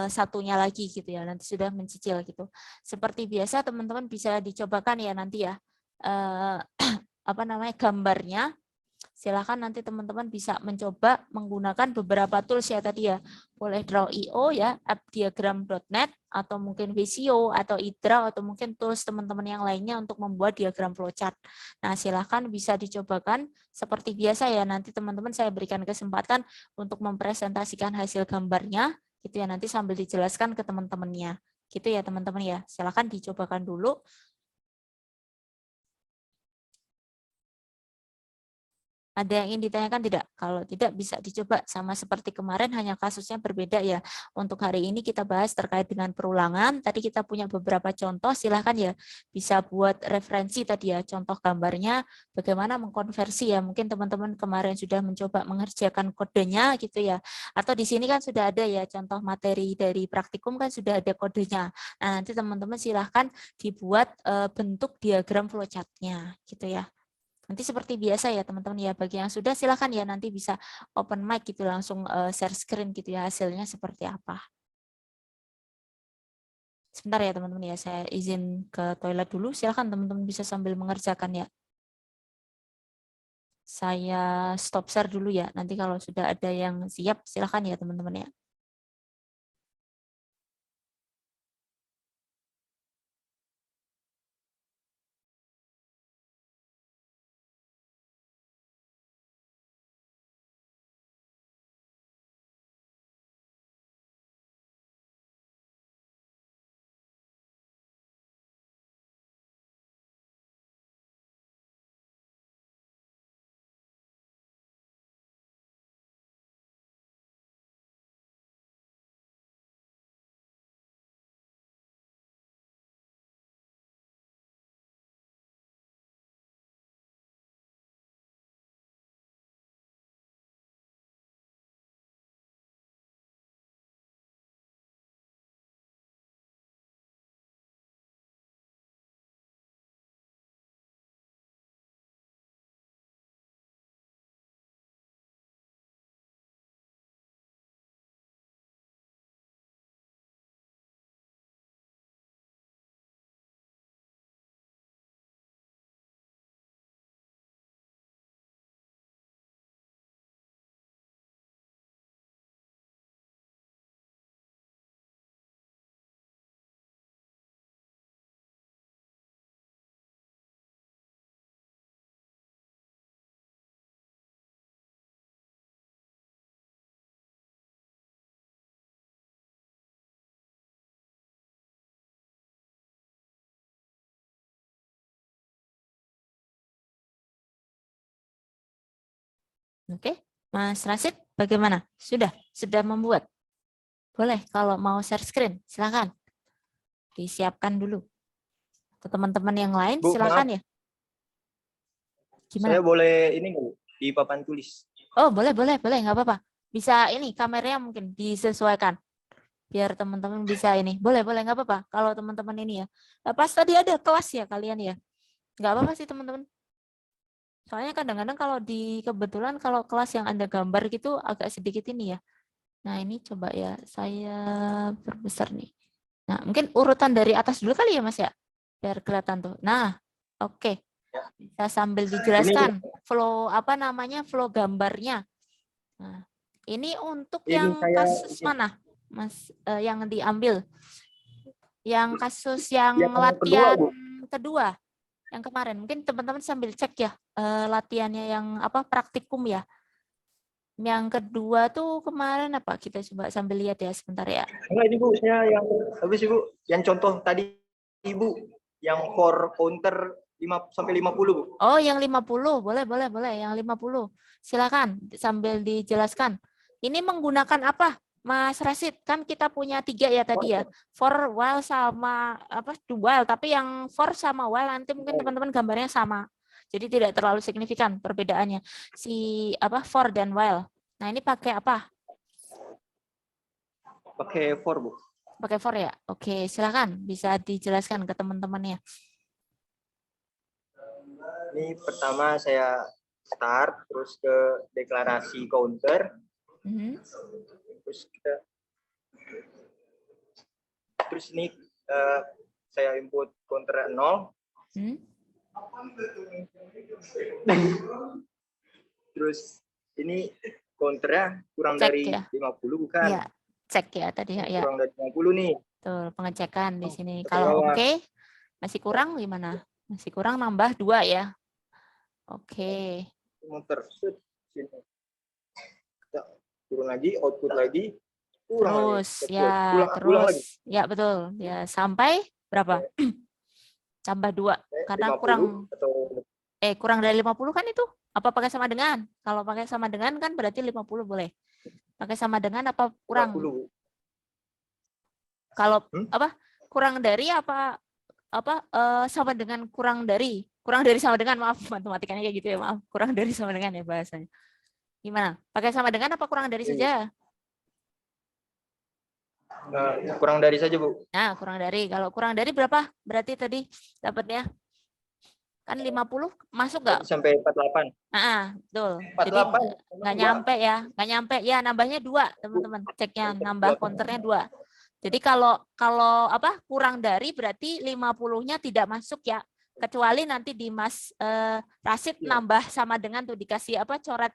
satunya lagi gitu ya. Nanti sudah mencicil gitu. Seperti biasa teman-teman bisa dicobakan ya nanti ya gambarnya. Silakan nanti teman-teman bisa mencoba menggunakan beberapa tools ya tadi ya. Boleh Draw.io ya, appdiagram.net, atau mungkin Visio, atau iDraw, atau mungkin tools teman-teman yang lainnya untuk membuat diagram flowchart. Nah, silakan bisa dicobakan seperti biasa ya. Nanti teman-teman saya berikan kesempatan untuk mempresentasikan hasil gambarnya, gitu ya. Nanti sambil dijelaskan ke teman-temannya. Gitu ya teman-teman ya. Silakan dicobakan dulu. Ada yang ingin ditanyakan tidak? Kalau tidak bisa dicoba sama seperti kemarin, hanya kasusnya berbeda ya. Untuk hari ini kita bahas terkait dengan perulangan. Tadi kita punya beberapa contoh, silahkan ya bisa buat referensi tadi ya, contoh gambarnya, bagaimana mengkonversi ya. Mungkin teman-teman kemarin sudah mencoba mengerjakan kodenya gitu ya. Atau di sini kan sudah ada ya contoh materi dari praktikum kan sudah ada kodenya. Nah nanti teman-teman silahkan dibuat bentuk diagram flowchart-nya gitu ya. Nanti seperti biasa ya teman-teman ya, bagi yang sudah silakan ya nanti bisa open mic gitu langsung share screen gitu ya hasilnya seperti apa. Sebentar ya teman-teman ya, saya izin ke toilet dulu, silakan teman-teman bisa sambil mengerjakan ya. Saya stop share dulu ya, nanti kalau sudah ada yang siap silakan ya teman-teman ya. Oke, Mas Rasid bagaimana? Sudah membuat? Boleh kalau mau share screen, silakan. Disiapkan dulu. Ke teman-teman yang lain Bu, maaf, silakan ya. Gimana? saya boleh ini nggak, Bu, di papan tulis? Oh, boleh, nggak apa-apa. Bisa ini kameranya mungkin disesuaikan biar teman-teman bisa ini. Boleh nggak apa-apa kalau teman-teman ini ya. Pas tadi ada kelas ya kalian ya. Nggak apa-apa sih teman-teman. Soalnya kadang-kadang kalau kebetulan kalau kelas yang ada gambar gitu agak sedikit ini ya. Nah, ini coba ya saya perbesar nih. Nah, mungkin urutan dari atas dulu kali ya, Mas ya. Biar kelihatan tuh. Nah, oke. Bisa sambil dijelaskan flow flow gambarnya. Nah, ini untuk Ini yang saya kasus mana, Mas, yang diambil? Yang kasus yang yang kedua, latihan Bu. kedua, yang kemarin. Mungkin teman-teman sambil cek ya, latihannya yang praktikum ya. Yang kedua tuh kemarin apa? Kita coba sambil lihat ya sebentar ya. Enggak, ini Bu, saya yang habis Ibu, yang contoh tadi Ibu, yang for counter 5 sampai 50, Bu. Oh, yang 50. Boleh. Yang 50. Silakan sambil dijelaskan. Ini menggunakan apa, Mas Rasid? Kan kita punya 3 ya tadi ya. For, while sama do while, tapi yang for sama while nanti mungkin teman-teman gambarnya sama. Jadi tidak terlalu signifikan perbedaannya. Si for dan while. Nah, ini pakai apa? Pakai for, Bu. Pakai for ya? Oke, silakan bisa dijelaskan ke teman-temannya. Ini pertama saya start, terus ke deklarasi counter, terus ini saya input counter 0, terus ini counternya kurang Cek dari ya? 50 bukan? Iya, cek ya tadi ya. Kurang dari 50 nih. Tuh, pengecekan di sini. Ke Kalau bawah. oke, masih kurang gimana? Masih kurang nambah 2 ya. Oke. Muter sini. Kita turun lagi, output lagi, kurang Terus lagi. ya, Ulang lagi. ya betul. Ya sampai berapa? Tambah 2 karena 50 kurang atau kurang dari 50 kan itu? Apa pakai sama dengan? Kalau pakai sama dengan kan berarti 50 boleh. Pakai sama dengan apa kurang? 50. Kalau kurang dari apa sama dengan kurang dari sama dengan, maaf matematikanya kayak gitu ya, maaf, kurang dari sama dengan ya bahasanya. Gimana? Pakai sama dengan apa kurang dari saja? Kurang dari saja, Bu. Nah, kurang dari. Kalau kurang dari berapa? Berarti tadi dapatnya kan 50 masuk nggak? Sampai 48. Betul. 48. Jadi nggak nyampe ya, nambahnya 2, teman-teman. Ceknya nambah counternya 2. Jadi kalau kurang dari berarti 50-nya tidak masuk ya. Kecuali nanti di Mas Rasid nambah sama dengan tuh dikasih coret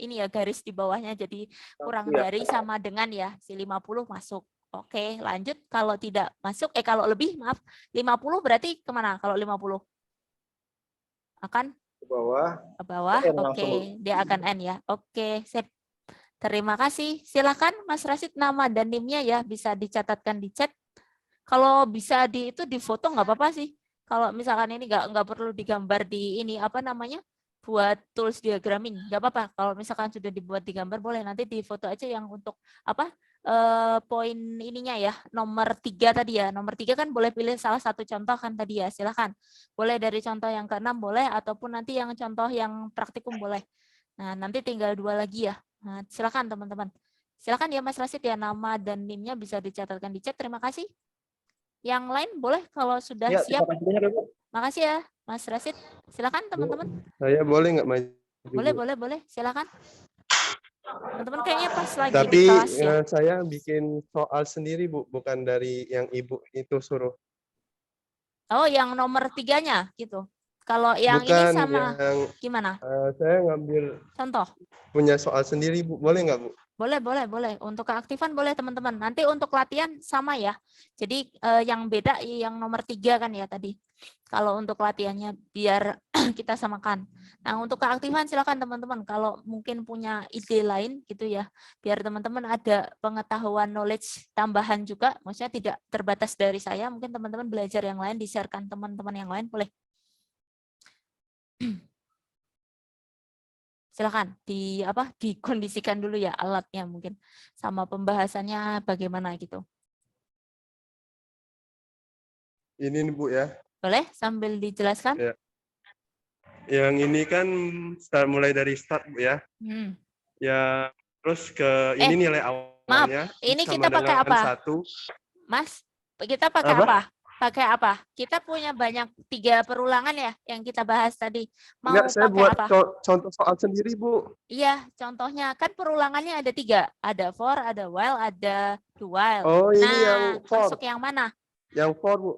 ini ya garis di bawahnya, jadi kurang dari sama dengan ya, si 50 masuk. Oke, lanjut. Kalau tidak masuk, kalau lebih, maaf, 50 berarti kemana kalau 50? Akan Ke bawah. ke bawah. Oke, dia akan N ya. Oke, sip. Terima kasih. Silakan Mas Rasid, nama dan NIM-nya ya bisa dicatatkan di chat. Kalau bisa di foto nggak apa-apa sih. Kalau misalkan ini nggak perlu digambar di ini buat tools diagramming, nggak apa-apa. Kalau misalkan sudah dibuat di gambar boleh, nanti di foto aja yang untuk poin ininya ya, nomor 3 tadi ya. Nomor 3 kan boleh pilih salah satu contoh kan tadi ya, silakan. Boleh dari contoh yang ke-6 boleh, ataupun nanti yang contoh yang praktikum boleh. Nah, nanti tinggal 2 lagi ya. Nah, silakan teman-teman. Silakan ya Mas Rasid ya, nama dan NIM-nya bisa dicatatkan di chat. Terima kasih. Yang lain boleh kalau sudah Ya, siap. terima kasih banyak, Bu. Makasih ya Mas Rasid. Silakan teman-teman. Saya boleh nggak maju? Boleh. Silakan. Teman-teman kayaknya pas lagi Tapi di kelas ya. saya bikin soal sendiri, Bu, bukan dari yang Ibu itu suruh. Oh, yang nomor 3-nya gitu. Kalau yang Bukan, ini sama yang gimana? saya ngambil Contoh. punya soal sendiri, Bu. Boleh nggak, Bu? Boleh. Untuk keaktifan boleh teman-teman. Nanti untuk latihan sama ya. Jadi yang beda yang nomor 3 kan ya tadi. Kalau untuk latihannya biar kita samakan. Nah, untuk keaktifan silakan teman-teman. Kalau mungkin punya ide lain gitu ya. Biar teman-teman ada pengetahuan knowledge tambahan juga. Maksudnya tidak terbatas dari saya. Mungkin teman-teman belajar yang lain, di-sharekan teman-teman yang lain boleh. Silakan dikondisikan dulu ya alatnya mungkin sama pembahasannya bagaimana gitu. Ini nih, Bu ya. Boleh sambil dijelaskan? Ya. Yang ini kan mulai dari start, Bu ya. Ya Terus ke ini nilai Maaf, awalnya ini sama kita pakai dengan apa? 1. Mas, kita pakai Apa? apa? Pakai apa? Kita punya banyak 3 perulangan ya yang kita bahas tadi. Enggak, Mau saya pakai buat apa? contoh soal sendiri, Bu. Iya, contohnya kan perulangannya ada 3. Ada for, ada while, ada do while. Oh, ini Nah, yang for. masuk yang mana? Yang for, Bu.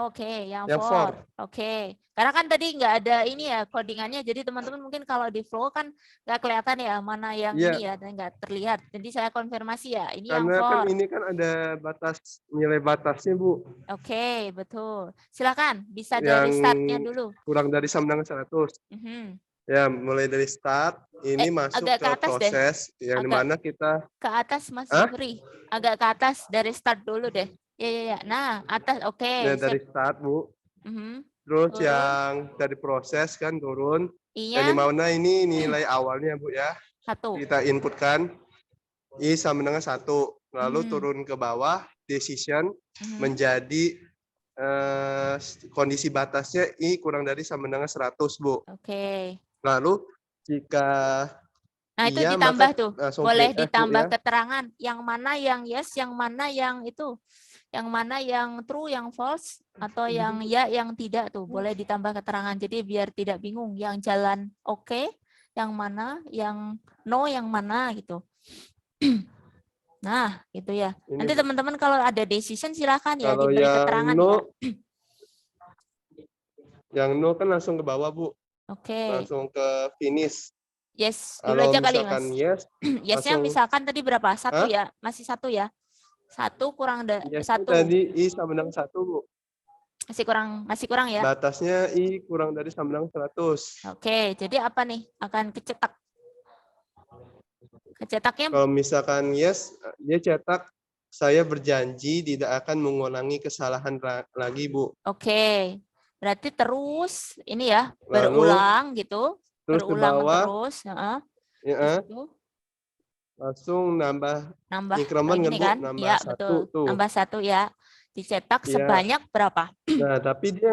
Oke, yang Yang for. for. Oke. Karena kan tadi nggak ada ini ya codingannya, jadi teman-teman mungkin kalau di flow kan nggak kelihatan ya mana yang Iya, ini ya dan nggak terlihat. Jadi saya konfirmasi ya, ini yang karena kan for. ini kan ada batas nilai batasnya, Bu. Oke, betul. Silakan, bisa dari Yang startnya dulu. kurang dari sama dengan 100. Mhm. Ya, mulai dari start, ini masuk Agak ke ke atas deh. proses yang Agak dimana kita, ke atas Mas ah, Zuhri. Agak ke atas dari start dulu deh. Ya, ya, ya. Nah, atas. Oke, ya sip. dari start, Bu. Mhm. Terus Turun. yang dari proses kan turun. Yang I-nya dimana ini nilai awalnya, Bu ya. 1. Kita inputkan I sama dengan 1. Lalu Mhm. turun ke bawah, decision Mhm. menjadi kondisi batasnya I kurang dari sama dengan 100, Bu. Oke. Lalu jika Nah, itu iya, ditambah maka tuh. langsung Boleh printf, Bu ditambah ya. keterangan yang mana yang yes, yang mana yang itu. Yang mana yang true, yang false, atau yang ya, yang tidak tuh. Boleh ditambah keterangan. Jadi biar tidak bingung. Yang jalan oke, yang mana, yang no, yang mana gitu. Nah, gitu ya. Ini, Nanti Bu. teman-teman kalau ada decision silakan ya Kalau diberi yang keterangan no, ya. yang no kan langsung ke bawah, Bu. Oke. Langsung ke finish. Yes, dulu Kalau aja kali misalkan Mas. yes, Yesnya langsung, misalkan tadi berapa? 1 ah, ya? Masih 1 ya? 1 kurang yesnya 1. tadi I sama dengan 1, Bu. Masih kurang ya. Batasnya I kurang dari sama dengan 100. Oke, jadi apa nih? Akan kecetak. Kecetaknya Kalau misalkan yes, dia cetak, saya berjanji tidak akan mengulangi kesalahan lagi, Bu. oke. Berarti terus ini ya, Lalu berulang gitu. terus ke Berulang bawah, terus, heeh. Habis ya, itu langsung nambah nambah increment kayak kan, gini Bu? kan? Nambah Ya, 1 betul. tuh. Nambah 1 ya. Dicetak Iya. sebanyak berapa? Nah, tapi dia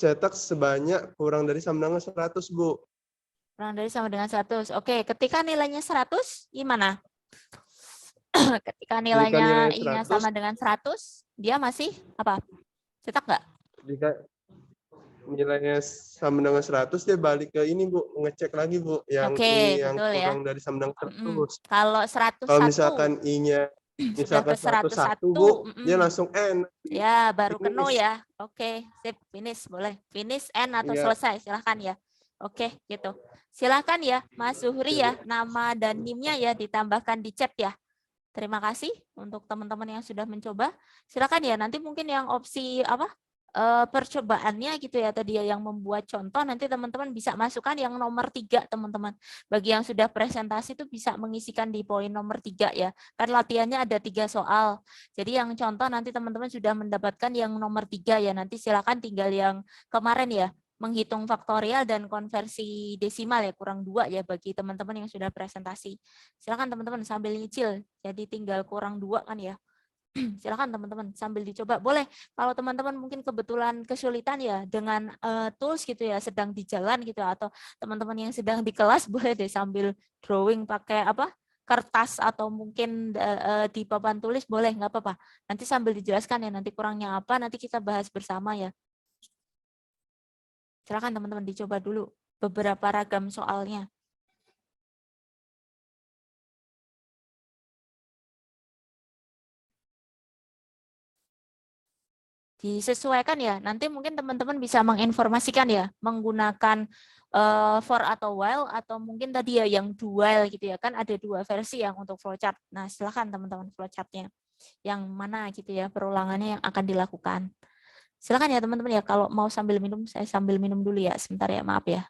cetak sebanyak kurang dari sama dengan 100, Bu. Kurang dari sama dengan 100. Oke, ketika nilainya 100 gimana? Ketika Jika nilainya nilai I-nya 100, sama dengan 100, dia masih apa? Cetak nggak? jika nilainya sama dengan 100, dia balik ke ini, Bu. Ngecek lagi, Bu. Yang I Oke, yang betul ya. kurang dari sama dengan 100. Kalau Kalau 101 misalkan I-nya sudah ke misalkan 101, 101, Bu, dia langsung N. ya baru ke no Finish. ya. Oke, sip, finish boleh. Finish, end atau Iya. selesai, silahkan ya. Oke, gitu. Silahkan ya, Mas Zuhri Oke, ya, Bu. nama dan NIM-nya ya ditambahkan di chat ya. Terima kasih untuk teman-teman yang sudah mencoba. Silakan ya, nanti mungkin yang opsi apa percobaannya gitu ya tadi ya yang membuat contoh nanti teman-teman bisa masukkan yang nomor 3 teman-teman. Bagi yang sudah presentasi itu bisa mengisikan di poin nomor 3 ya. Kan latihannya ada 3 soal. Jadi yang contoh nanti teman-teman sudah mendapatkan yang nomor 3 ya. Nanti silakan tinggal yang kemarin ya menghitung faktorial dan konversi desimal ya kurang 2 ya bagi teman-teman yang sudah presentasi. Silakan teman-teman sambil nyicil. Jadi tinggal kurang 2 kan ya. Silakan teman-teman sambil dicoba. Boleh kalau teman-teman mungkin kebetulan kesulitan ya dengan tools gitu ya sedang di jalan gitu atau teman-teman yang sedang di kelas boleh deh sambil drawing pakai apa? Kertas atau mungkin di papan tulis boleh nggak apa-apa. Nanti sambil dijelaskan ya nanti kurangnya apa nanti kita bahas bersama ya. Silakan teman-teman dicoba dulu beberapa ragam soalnya. Disesuaikan ya. Nanti mungkin teman-teman bisa menginformasikan ya menggunakan for atau while atau mungkin tadi ya yang do while gitu ya. Kan ada 2 versi yang untuk flowchart. Nah, silakan teman-teman flowchartnya. Yang mana gitu ya perulangannya yang akan dilakukan. Silakan ya teman-teman ya kalau mau sambil minum saya sambil minum dulu ya. Sebentar ya, maaf ya.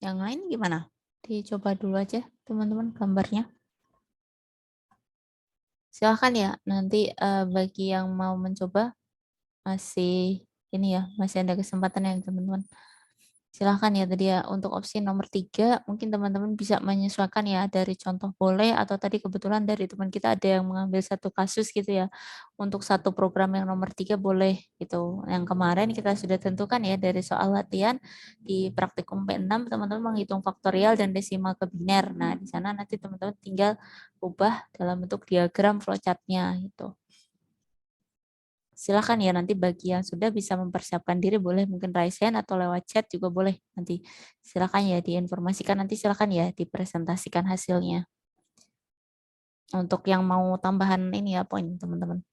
Yang lain gimana? Dicoba dulu aja teman-teman gambarnya. Silahkan ya, nanti bagi yang mau mencoba masih ini ya, masih ada kesempatan ya teman-teman. Silahkan ya tadi ya untuk opsi nomor 3 mungkin teman-teman bisa menyesuaikan ya dari contoh boleh atau tadi kebetulan dari teman kita ada yang mengambil satu kasus gitu ya untuk satu program yang nomor 3 boleh gitu. Yang kemarin kita sudah tentukan ya dari soal latihan di praktikum P6 teman-teman menghitung faktorial dan desimal ke biner. Nah di sana nanti teman-teman tinggal ubah dalam bentuk diagram flowchart-nya gitu. Silakan ya nanti bagi yang sudah bisa mempersiapkan diri boleh mungkin raise hand atau lewat chat juga boleh nanti. Silakan ya diinformasikan nanti silakan ya dipresentasikan hasilnya. Untuk yang mau tambahan ini ya poin teman-teman.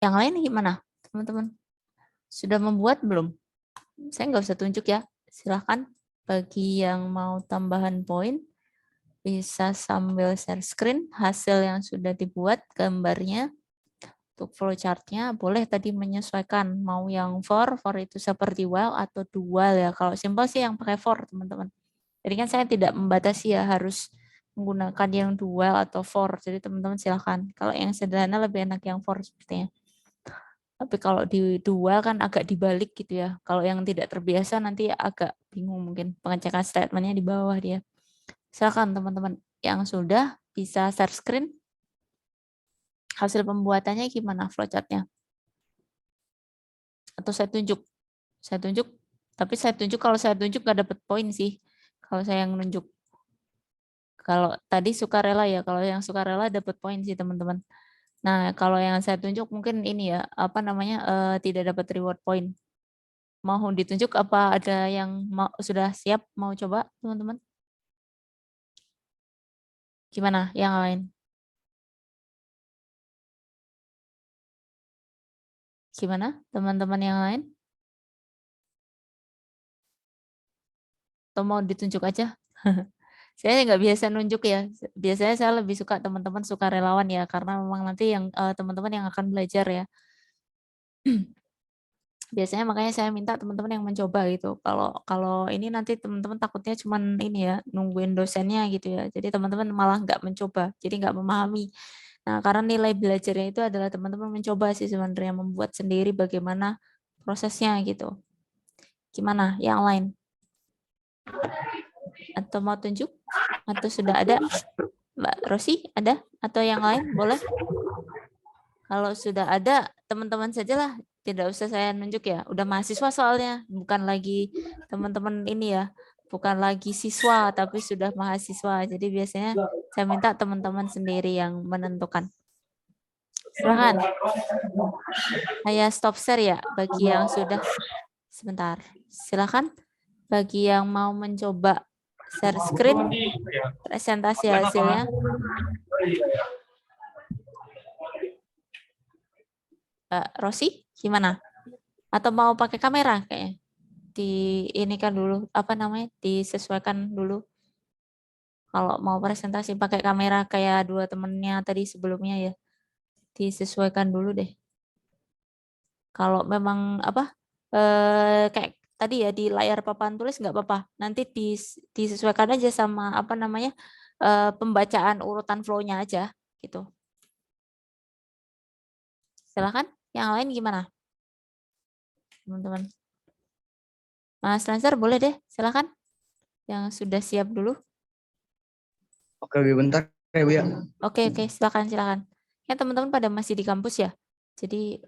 Yang lain gimana, teman-teman? Sudah membuat belum? Saya nggak usah tunjuk ya. Silahkan bagi yang mau tambahan poin, bisa sambil share screen hasil yang sudah dibuat, gambarnya. Untuk flowchart-nya boleh tadi menyesuaikan mau yang for itu seperti while atau dual ya. Kalau simple sih yang pakai for, teman-teman. Jadi kan saya tidak membatasi ya harus menggunakan yang dual atau for. Jadi teman-teman silakan. Kalau yang sederhana lebih enak yang for sepertinya. Tapi kalau di dual kan agak dibalik gitu ya. Kalau yang tidak terbiasa nanti agak bingung mungkin pengecekan statementnya di bawah dia. Silakan teman-teman yang sudah bisa share screen. Hasil pembuatannya gimana flowchart-nya? Atau saya tunjuk? Saya tunjuk, tapi saya tunjuk kalau saya tunjuk nggak dapat poin sih. Kalau saya yang nunjuk. Kalau tadi sukarela ya, kalau yang sukarela dapat poin sih teman-teman. Nah, kalau yang saya tunjuk mungkin ini ya, apa namanya, tidak dapat reward point. Mau ditunjuk apa ada yang sudah siap mau coba teman-teman? Gimana yang lain? Gimana teman-teman yang lain? Atau mau ditunjuk aja? Saya nggak biasa nunjuk ya. Biasanya saya lebih suka teman-teman suka relawan ya, karena memang nanti yang teman-teman yang akan belajar ya. Biasanya makanya saya minta teman-teman yang mencoba gitu. Kalau ini nanti teman-teman takutnya cuman ini ya nungguin dosennya gitu ya. Jadi teman-teman malah nggak mencoba, jadi nggak memahami. Nah, karena nilai belajarnya itu adalah teman-teman mencoba sih sebenarnya membuat sendiri bagaimana prosesnya gitu. Gimana yang lain? Atau mau tunjuk? Atau sudah ada? Mbak Rosi ada? Atau yang lain boleh? Kalau sudah ada, teman-teman sajalah. Tidak usah saya nunjuk ya. Udah mahasiswa soalnya. Bukan lagi teman-teman ini ya. Bukan lagi siswa, tapi sudah mahasiswa. Jadi biasanya saya minta teman-teman sendiri yang menentukan. Silakan. Saya stop share ya bagi yang sudah. Sebentar. Silakan. Bagi yang mau mencoba share screen, presentasi hasilnya. Rosi, gimana? Atau mau pakai kamera kayaknya? Ini kan dulu, apa namanya? Disesuaikan dulu. Kalau mau presentasi pakai kamera kayak dua temennya tadi sebelumnya ya, disesuaikan dulu deh. Kalau memang apa? Kayak tadi ya di layar papan tulis nggak apa-apa. Nanti disesuaikan aja sama apa namanya? Pembacaan urutan flow-nya aja gitu. Silakan. Yang lain gimana? Teman-teman. Mas Lancer boleh deh, silakan. Yang sudah siap dulu. Oke, bentar ya Bu ya. Oke, silakan. Ya teman-teman pada masih di kampus ya. Jadi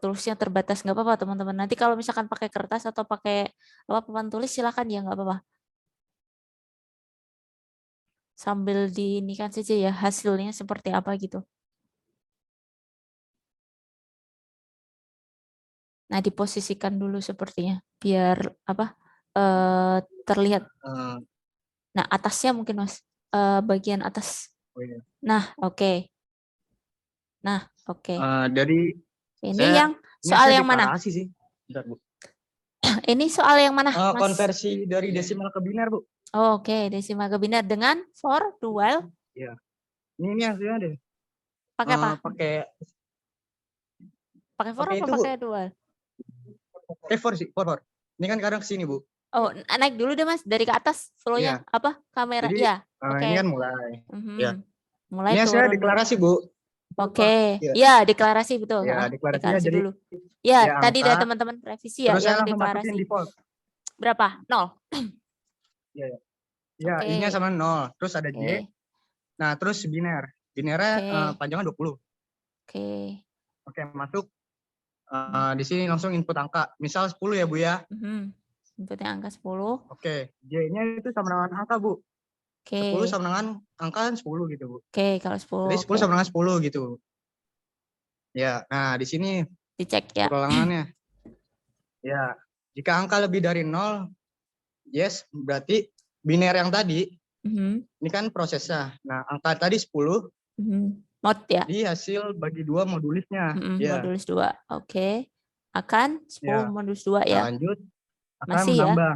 toolsnya terbatas nggak apa-apa teman-teman. Nanti kalau misalkan pakai kertas atau pakai papan tulis silakan ya nggak apa-apa. Sambil diinikan saja ya hasilnya seperti apa gitu. Nah, diposisikan dulu sepertinya biar apa terlihat. Nah, atasnya mungkin Mas, bagian atas. Oh, iya. Nah, oke. Nah, oke. Dari Ini yang soal yang mana? Sih. Bentar, Bu. Ini soal yang mana, Mas? Konversi dari desimal ke biner, Bu. Oh, oke, desimal ke biner dengan for, dual. Iya. Ini hasilnya deh. Pakai apa? Pakai for apa pakai dual? for sih, for. Ini kan kadang kesini, Bu. Oh, naik dulu deh Mas, dari ke atas flow-nya apa? Kamera. Jadi, ya. Oke. Ini kan mulai. Ya. Mulai ini hasilnya turun. deklarasi, Bu. Oke. Ya, deklarasi betul. Ya, deklarasi dulu. Ya, tadi ada teman-teman revisi ya terus yang saya deklarasi. Default. Berapa? 0. Ya, ini sama 0. Terus ada J. Nah, terus biner. Binernya panjangnya 20. Oke, masuk. Di sini langsung input angka. Misal 10 ya, Bu ya. Inputnya angka 10. Oke, J-nya itu sama dengan angka, Bu. 10 sama dengan angka 10 gitu, Bu. Kalau 10. Jadi 10 sama dengan 10 gitu. Ya, nah di sini dicek ya. Ulangannya. Ya, jika angka lebih dari 0, yes, berarti biner yang tadi, ini kan prosesnya. Nah, angka tadi 10, Mod ya. Di hasil bagi 2 modulisnya. Ya. Modulus 2. Oke. Akan 10 Ya. modulus 2 Nah, ya. lanjut akan Masih ya. menambah.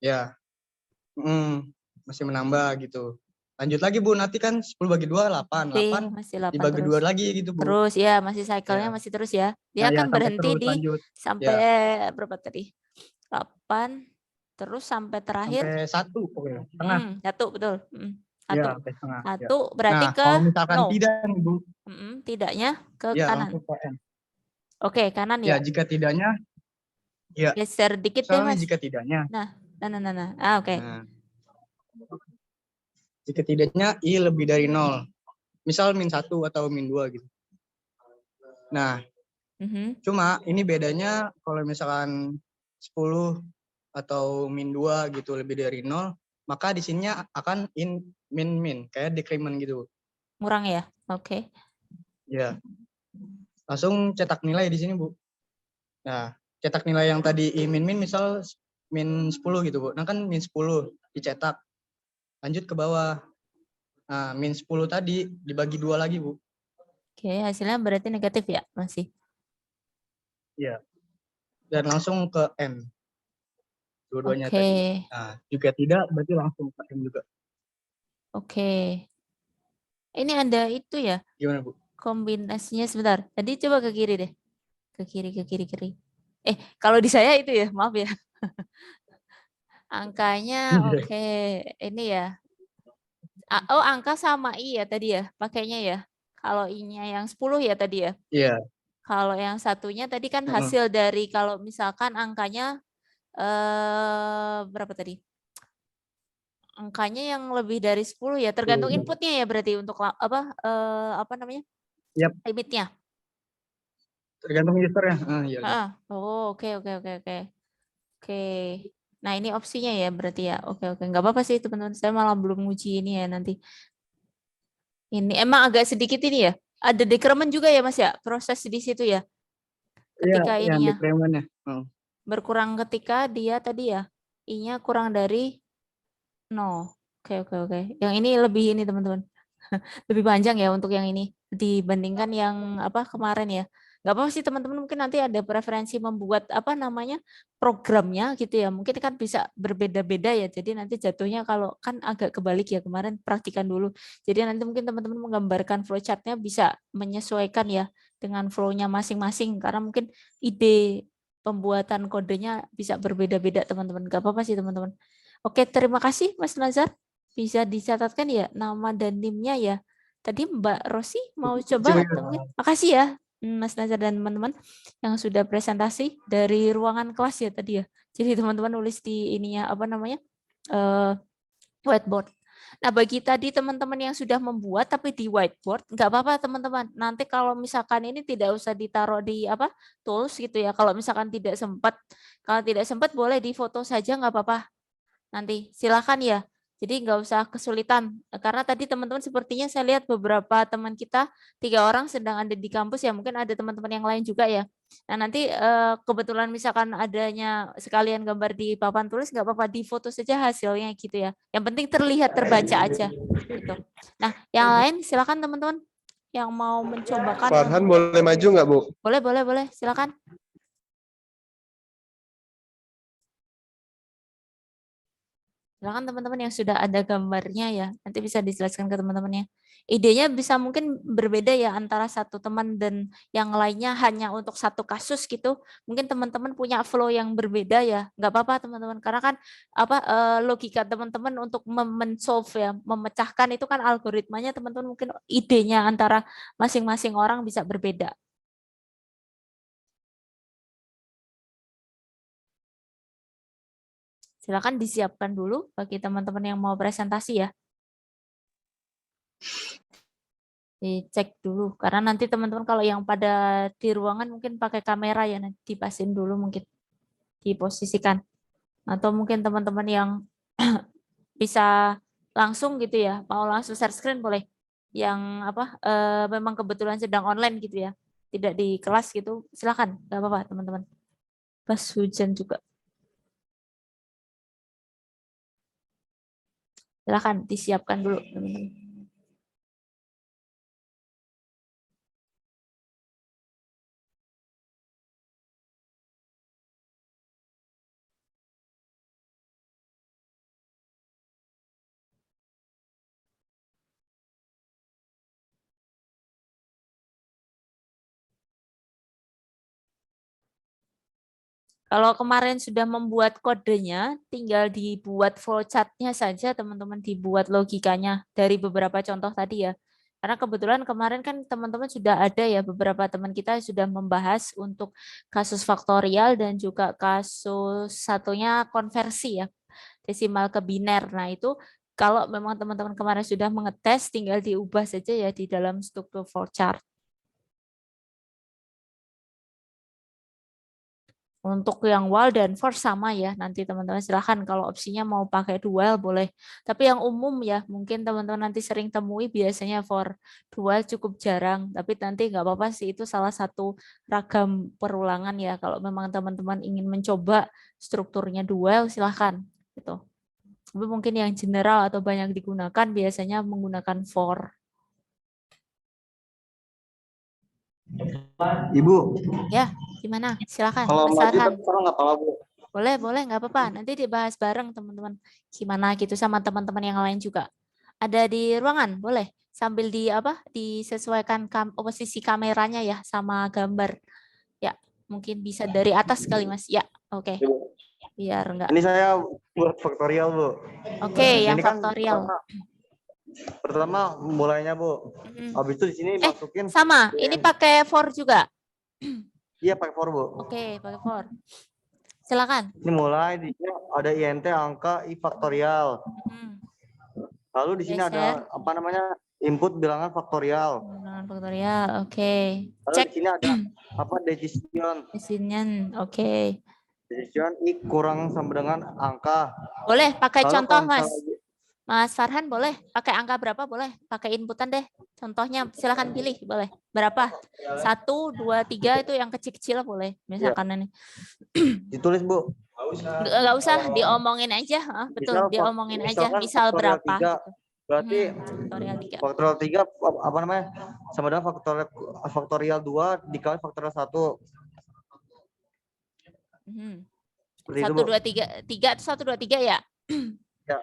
Ya. Masih menambah gitu. Lanjut lagi Bu, nanti kan 10 bagi 2 8. Oke, 8 masih 8 dibagi terus. 2 lagi gitu Bu. Terus ya, masih cycle-nya Ya. masih terus ya. Nah, Dia ya akan sampai berhenti terus di lanjut. sampai Ya. berapa tadi? 8 terus sampai terakhir Sampai 1 pokoknya, setengah. 1 betul. Ya, 1. sampai setengah. Ya. 1 berarti Nah, ke kalau misalkan no. tidak nih Bu. Tidaknya ke Ya, kanan. langsung ke N. Oke, kanan Ya, ya. jika tidaknya ya. Geser dikit deh, Soalnya Mas. jika tidaknya. Nah. Oke. Nah, jika tidaknya I lebih dari 0. Misal -1 atau -2 gitu. Nah, cuma ini bedanya kalau misalkan 10 atau -2 gitu lebih dari 0, maka di sininya akan min kayak decrement gitu. Kurang ya? Oke. Ya. Langsung cetak nilai di sini, Bu. Nah, cetak nilai yang tadi I min misal -10 gitu, Bu. Nah, kan -10 dicetak. Lanjut ke bawah. Nah, -10 tadi dibagi 2 lagi, Bu. Oke, hasilnya berarti negatif ya, masih. Iya. Dan langsung ke M. Dua-duanya tadi. Nah, jika tidak berarti langsung ke M juga. Oke. Ini ada itu ya? Gimana, Bu? Kombinasinya sebentar. Tadi coba ke kiri deh. Ke kiri. Kalau di saya itu ya, maaf ya. Angkanya oke. Ini ya. Oh, angka sama I ya tadi ya, pakainya ya. Kalau I-nya yang 10 ya tadi ya. Iya. Kalau yang satunya tadi kan hasil dari kalau misalkan angkanya berapa tadi? Angkanya yang lebih dari 10 ya, tergantung inputnya ya berarti untuk apa namanya? Yap. Limitnya. Tergantung user ya. Iya. Oh, oke. Oke. Nah, ini opsinya ya berarti ya. Oke. Nggak apa-apa sih teman-teman. Saya malah belum nguji ini ya nanti. Ini emang agak sedikit ini ya. Ada decrement juga ya Mas ya, proses di situ ya. Ketika Iya, yang ininya decrement-nya. berkurang ketika dia tadi ya, I-nya kurang dari 0. Oke. Yang ini lebih ini teman-teman. Lebih panjang ya untuk yang ini dibandingkan yang apa kemarin ya. Nggak apa sih teman-teman, mungkin nanti ada preferensi membuat apa namanya programnya gitu ya. Mungkin kan bisa berbeda-beda ya. Jadi nanti jatuhnya kalau kan agak kebalik ya, kemarin praktikan dulu. Jadi nanti mungkin teman-teman menggambarkan flowchart-nya bisa menyesuaikan ya dengan flow-nya masing-masing, karena mungkin ide pembuatan kodenya bisa berbeda-beda teman-teman. Nggak apa-apa sih teman-teman. Oke, terima kasih Mas Nazar. Bisa dicatatkan ya nama dan NIM-nya ya. Tadi Mbak Rosi mau coba atau mungkin? Makasih ya Mas Nazar dan teman-teman yang sudah presentasi dari ruangan kelas ya tadi ya. Jadi teman-teman nulis di ininya apa namanya? Whiteboard. Nah, bagi tadi teman-teman yang sudah membuat tapi di whiteboard, nggak apa-apa teman-teman. Nanti kalau misalkan ini tidak usah ditaruh di apa tools gitu ya. Kalau misalkan tidak sempat, boleh difoto saja nggak apa-apa. Nanti silakan ya. Jadi nggak usah kesulitan, karena tadi teman-teman sepertinya saya lihat beberapa teman kita 3 orang sedang ada di kampus ya, mungkin ada teman-teman yang lain juga ya. Nah nanti kebetulan misalkan adanya sekalian gambar di papan tulis, nggak apa-apa difoto saja hasilnya gitu ya. Yang penting terlihat terbaca aja gitu. Nah yang lain silakan teman-teman yang mau mencobakan. Farhan boleh maju nggak Bu? Boleh silakan. Silakan teman-teman yang sudah ada gambarnya ya, nanti bisa dijelaskan ke teman-temannya. Idenya bisa mungkin berbeda ya antara satu teman dan yang lainnya hanya untuk satu kasus gitu. Mungkin teman-teman punya flow yang berbeda ya, nggak apa-apa teman-teman. Karena kan logika teman-teman untuk men-solve ya, memecahkan itu kan algoritmanya teman-teman mungkin idenya antara masing-masing orang bisa berbeda. Silakan disiapkan dulu bagi teman-teman yang mau presentasi ya. Dicek dulu, karena nanti teman-teman kalau yang pada di ruangan mungkin pakai kamera ya, nanti dipasin dulu mungkin, diposisikan. Atau mungkin teman-teman yang bisa langsung gitu ya, mau langsung share screen boleh. Yang apa memang kebetulan sedang online gitu ya, tidak di kelas gitu, silakan, nggak apa-apa teman-teman. Pas hujan juga. Silakan disiapkan dulu teman-teman. Kalau kemarin sudah membuat kodenya, tinggal dibuat flowchart-nya saja, teman-teman, dibuat logikanya dari beberapa contoh tadi ya. Karena kebetulan kemarin kan teman-teman sudah ada ya, beberapa teman kita sudah membahas untuk kasus faktorial dan juga kasus satunya konversi ya, desimal ke biner. Nah itu kalau memang teman-teman kemarin sudah mengetes, tinggal diubah saja ya di dalam struktur flowchart. Untuk yang while dan for sama ya, nanti teman-teman silahkan kalau opsinya mau pakai dual boleh. Tapi yang umum ya, mungkin teman-teman nanti sering temui biasanya for dual cukup jarang. Tapi nanti nggak apa-apa sih, itu salah satu ragam perulangan ya. Kalau memang teman-teman ingin mencoba strukturnya dual, silahkan. Gitu. Tapi mungkin yang general atau banyak digunakan biasanya menggunakan for. Ibu. Ya, gimana? Silakan. Kalau Mas maju Farhan. tapi nggak apa-apa, Bu. Boleh, nggak apa-apa. Nanti dibahas bareng teman-teman. Gimana gitu sama teman-teman yang lain juga. Ada di ruangan, boleh. Sambil disesuaikan posisi kameranya ya sama gambar. Ya, mungkin bisa dari atas kali Mas. Ya, oke. Biar enggak. Ini saya buat faktorial, Bu. Oke, yang Ini kan faktorial. Pertama mulainya, Bu. Habis itu di sini masukin sama. Ini pakai for juga. Iya, pakai for, Bu. Oke, pakai for. Silakan. Ini mulai di sini ada INT angka I faktorial. Lalu di sini ada apa namanya? Input bilangan faktorial. Bilangan faktorial, oke. Lalu Cek. di sini ada apa? Decision. Decision, oke. Decision I kurang sama dengan angka. Boleh pakai Lalu contoh, Mas. Mas Farhan boleh pakai angka berapa? Boleh pakai inputan deh. Contohnya silakan pilih, boleh. Berapa? 1, 2, 3 itu yang kecil-kecil boleh. Misalkan ini. Ditulis, Bu. Nggak usah, diomongin aja. Betul, diomongin aja. Misal berapa? 3, gitu. Berarti faktorial 3. Faktorial 3 apa namanya? Sama dengan faktorial 2 dikali faktorial 1. 1, 2, 3 atau 1, 2, 3 ya? Ya.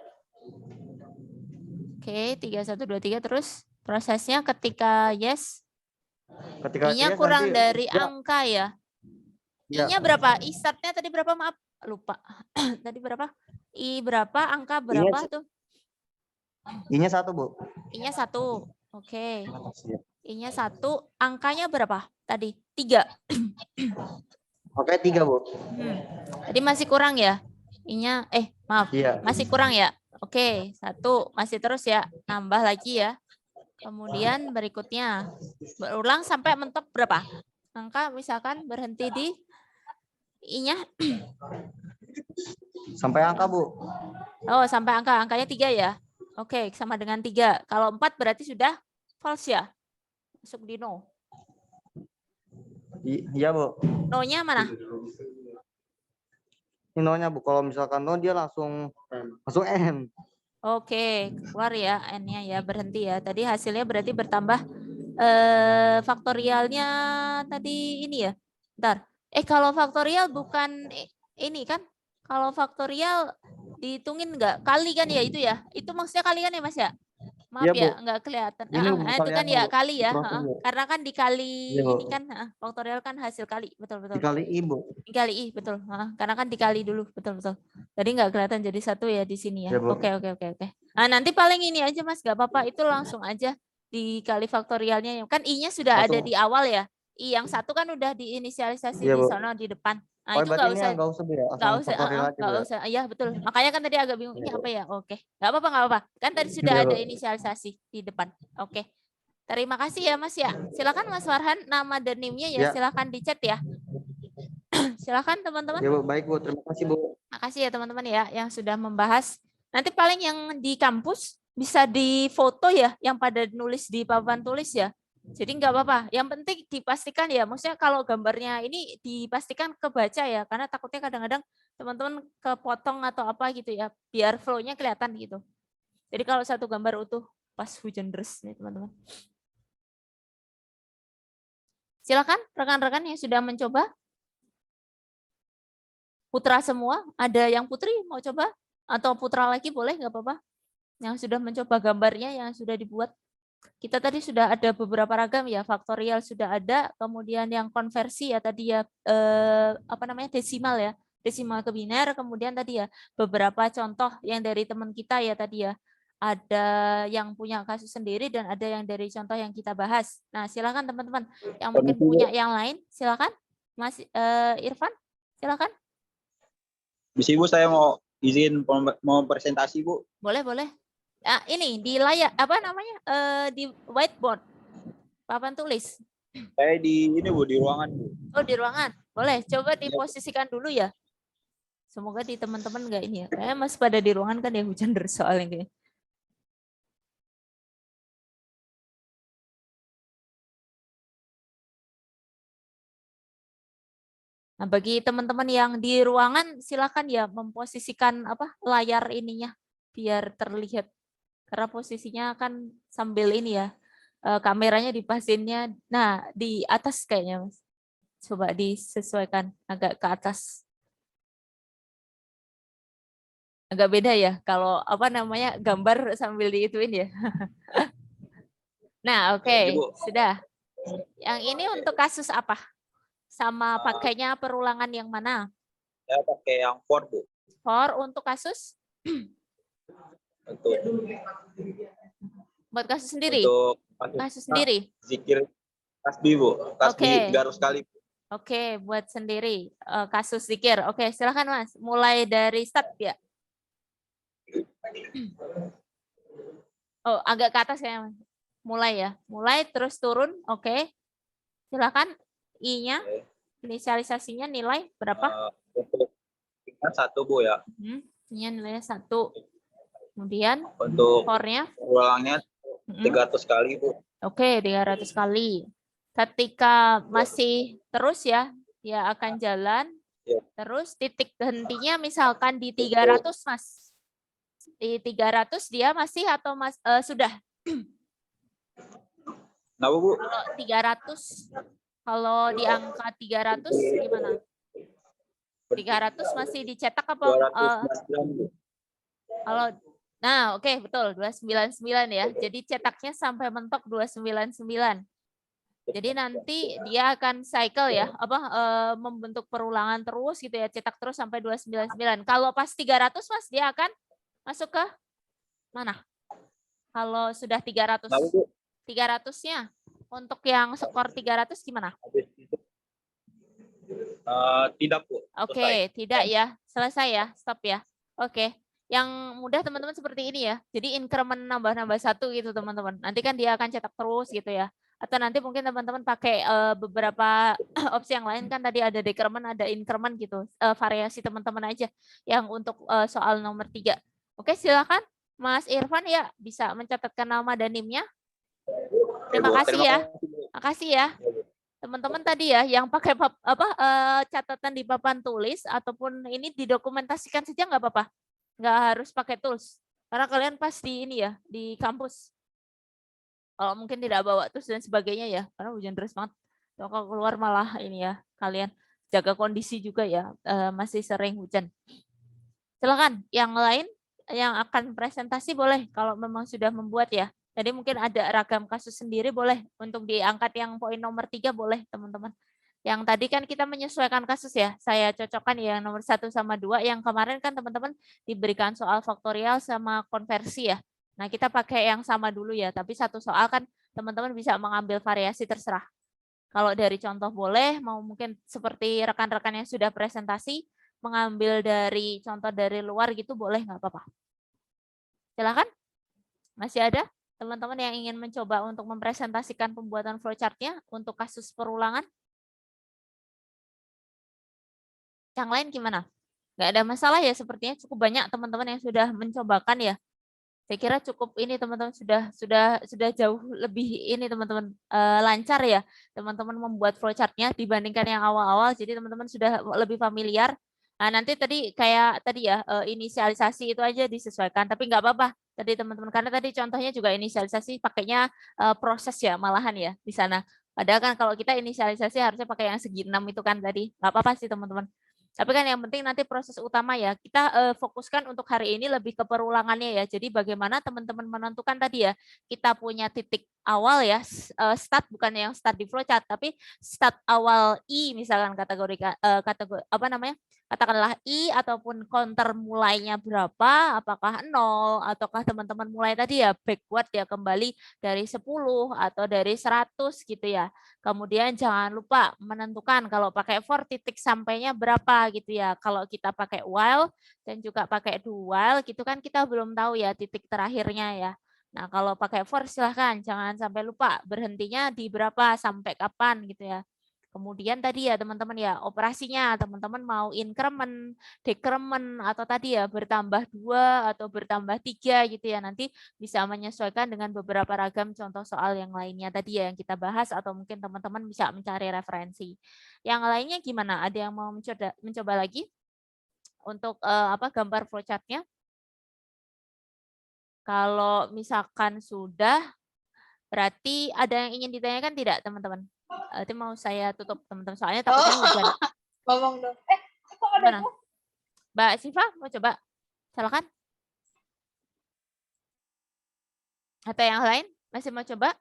Oke, 3, 1, 2, 3 terus prosesnya ketika yes. Ketika I-nya yes, kurang nanti, dari angka ya. I-nya berapa? I startnya tadi berapa? Maaf, lupa. Tadi berapa? I berapa? Angka berapa tuh? I-nya 1, Bu. I-nya 1. Oke. I-nya 1, angkanya berapa? Tadi 3. Oke, 3, Bu. Jadi masih kurang ya? I-nya maaf. Iya. Masih kurang ya? Oke, 1 masih terus ya. Nambah lagi ya. Kemudian berikutnya berulang sampai mentok berapa? Angka misalkan berhenti di I-nya. Sampai angka, Bu. Oh, sampai angka. Angkanya 3 ya? Oke, sama dengan 3. Kalau 4 berarti sudah false ya? Masuk di no. Iya, Bu. No-nya mana? Ini no-nya, Bu. Kalau misalkan no, dia langsung N. Oke, keluar ya N-nya ya, berhenti ya. Tadi hasilnya berarti bertambah faktorialnya tadi ini ya. Bentar. Kalau faktorial bukan ini kan? Kalau faktorial dihitungin enggak? Kali kan ya itu ya? Itu maksudnya kali kan ya Mas ya? Maaf ya, enggak kelihatan. Itu kan ya kali ya. Karena kan dikali ini kan faktorial kan hasil kali. Betul. Dikali I, Bu. Dikali I, betul. Karena kan dikali dulu, betul. Tadi enggak kelihatan jadi 1 ya di sini ya. Oke. Nah, nanti paling ini aja Mas, enggak apa-apa. Itu langsung aja dikali faktorialnya. Kan I-nya sudah ada di awal ya. I yang 1 kan udah diinisialisasi di sana di depan. Nah, itu enggak usah. Enggak usah. Iya, betul. Makanya kan tadi agak bingung ini apa ya? Oke. Enggak apa-apa. Kan tadi sudah ada inisialisasi di depan. Oke. Terima kasih ya Mas ya. Silakan Mas Farhan, nama dan NIM-nya ya silakan di chat ya. Silakan teman-teman. Ya, Bu. Baik, Bu. Terima kasih, Bu. Makasih ya teman-teman ya yang sudah membahas. Nanti paling yang di kampus bisa difoto ya, yang pada nulis di papan tulis ya. Jadi nggak apa-apa. Yang penting dipastikan ya, maksudnya kalau gambarnya ini dipastikan kebaca ya, karena takutnya kadang-kadang teman-teman kepotong atau apa gitu ya, biar flow-nya kelihatan gitu. Jadi kalau satu gambar utuh pas hujan deras nih teman-teman. Silakan rekan-rekan yang sudah mencoba. Putra semua, ada yang putri mau coba? Atau putra lagi boleh, nggak apa-apa. Yang sudah mencoba gambarnya, yang sudah dibuat. Kita tadi sudah ada beberapa ragam ya, faktorial sudah ada, kemudian yang konversi ya tadi ya apa namanya desimal ya, desimal ke biner, kemudian tadi ya beberapa contoh yang dari teman kita ya tadi ya. Ada yang punya kasus sendiri dan ada yang dari contoh yang kita bahas. Nah, silakan teman-teman yang mungkin punya yang lain, silakan. Mas Irfan, silakan. Bisa Ibu, saya mau izin mau presentasi Bu. Boleh, boleh. Nah, ini di layar apa namanya di whiteboard papan tulis. Saya di ini Bu, di ruangan Bu. Oh, di ruangan. Boleh, coba diposisikan dulu ya. Semoga di teman-teman nggak ini ya. Kayaknya masih pada di ruangan kan ya, hujan deras soalnya kayaknya. Nah, bagi teman-teman yang di ruangan silakan ya memposisikan apa layar ininya biar terlihat. Karena posisinya kan sambil ini ya. Kameranya dipasinnya nah di atas kayaknya Mas. Coba disesuaikan agak ke atas. Agak beda ya kalau apa namanya gambar sambil diituin ya. Nah, oke, sudah. Yang ini untuk kasus apa? Sama pakainya perulangan yang mana? Saya pakai yang for Bu. For untuk kasus? Untuk Buat kasus sendiri? Untuk kasus sendiri? Zikir tasbih Bu. Tasbih 300 kali. Oke, buat sendiri. Kasus zikir. Oke, silakan Mas. Mulai dari start ya. Oh, agak ke atas kayaknya. Mulai ya. Mulai terus turun. Oke. Silakan. I-nya, inisialisasinya nilai berapa? Untuk tingkat 1 Bu ya. I-nya nilainya 1. Kemudian untuk for-nya? Ulangnya 300 kali Bu. Oke, 300 kali. Ketika masih terus ya, dia akan jalan. Ya. Terus titik hentinya misalkan di 300 Mas. Di 300 dia masih atau sudah? Kenapa Bu? Kalau 300, kalau di angka 300 gimana? 300 masih dicetak apa? Kalau nah, oke, betul 299 ya. Jadi cetaknya sampai mentok 299. Jadi nanti dia akan cycle ya, membentuk perulangan terus gitu ya, cetak terus sampai 299. Kalau pas 300 Mas dia akan masuk ke mana? Kalau sudah 300. 300-nya untuk yang skor 300 gimana? Tidak Bu. Oke, tidak ya. Selesai ya, stop ya. Oke. Yang mudah teman-teman seperti ini ya. Jadi increment nambah-nambah 1 gitu teman-teman. Nanti kan dia akan cetak terus gitu ya. Atau nanti mungkin teman-teman pakai beberapa opsi yang lain kan tadi ada decrement, ada increment gitu. Variasi teman-teman aja yang untuk soal nomor 3. Oke, silakan Mas Irfan ya bisa mencatatkan nama dan NIM-nya. Terima kasih ya. Makasih ya. Teman-teman tadi ya yang pakai catatan di papan tulis ataupun ini didokumentasikan saja nggak apa-apa. Nggak harus pakai tools. Karena kalian pasti ini ya di kampus. Kalau mungkin tidak bawa tools dan sebagainya ya. Karena hujan deras banget. Kalau keluar malah ini ya kalian jaga kondisi juga ya. Masih sering hujan. Silakan yang lain yang akan presentasi boleh kalau memang sudah membuat ya. Jadi mungkin ada ragam kasus sendiri boleh untuk diangkat yang poin nomor 3 boleh teman-teman. Yang tadi kan kita menyesuaikan kasus ya. Saya cocokkan yang nomor 1 sama 2. Yang kemarin kan teman-teman diberikan soal faktorial sama konversi ya. Nah kita pakai yang sama dulu ya. Tapi satu soal kan teman-teman bisa mengambil variasi terserah. Kalau dari contoh boleh, mau mungkin seperti rekan-rekan yang sudah presentasi, mengambil dari contoh dari luar gitu boleh nggak apa-apa. Silakan. Masih ada teman-teman yang ingin mencoba untuk mempresentasikan pembuatan flowchart-nya untuk kasus perulangan? Yang lain gimana? Nggak ada masalah ya, sepertinya cukup banyak teman-teman yang sudah mencobakan ya. Saya kira cukup ini teman-teman sudah jauh lebih ini teman-teman lancar ya teman-teman membuat flowchart-nya dibandingkan yang awal-awal. Jadi teman-teman sudah lebih familiar. Nah, nanti tadi kayak tadi ya inisialisasi itu aja disesuaikan, tapi nggak apa-apa tadi teman-teman karena tadi contohnya juga inisialisasi pakainya proses ya malahan ya di sana. Padahal kan kalau kita inisialisasi harusnya pakai yang segi 6 itu kan tadi nggak apa-apa sih teman-teman. Tapi kan yang penting nanti proses utama ya. Kita fokuskan untuk hari ini lebih ke perulangannya ya. Jadi bagaimana teman-teman menentukan tadi ya. Kita punya titik awal ya, start bukan yang start di flowchart, tapi start awal I misalkan kategori apa namanya? Katakanlah I ataupun counter mulainya berapa, apakah 0 ataukah teman-teman mulai tadi ya backward ya kembali dari 10 atau dari 100 gitu ya. Kemudian jangan lupa menentukan kalau pakai for titik sampainya berapa gitu ya. Kalau kita pakai while dan juga pakai do while gitu kan kita belum tahu ya titik terakhirnya ya. Nah, kalau pakai for silahkan jangan sampai lupa berhentinya di berapa sampai kapan gitu ya. Kemudian tadi ya teman-teman ya operasinya teman-teman mau increment, decrement atau tadi ya bertambah 2 atau bertambah 3 gitu ya. Nanti bisa menyesuaikan dengan beberapa ragam contoh soal yang lainnya tadi ya yang kita bahas atau mungkin teman-teman bisa mencari referensi. Yang lainnya gimana? Ada yang mau mencoba lagi untuk gambar flowchart-nya? Kalau misalkan sudah berarti ada yang ingin ditanyakan tidak teman-teman? Itu mau saya tutup teman-teman soalnya takutnya hujan. Ngomong dong. Kok ada Mana? Mbak Siva mau coba? Silakan. Atau yang lain masih mau coba?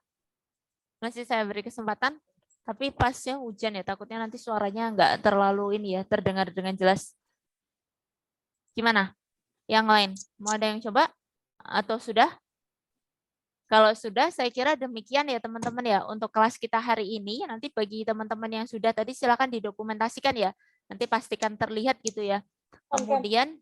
Masih saya beri kesempatan. Tapi pasnya hujan ya, takutnya nanti suaranya nggak terlalu ini ya, terdengar dengan jelas. Gimana? Yang lain? Mau ada yang coba? Atau sudah? Kalau sudah, saya kira demikian ya teman-teman ya untuk kelas kita hari ini. Nanti bagi teman-teman yang sudah tadi silakan didokumentasikan ya. Nanti pastikan terlihat gitu ya. Kemudian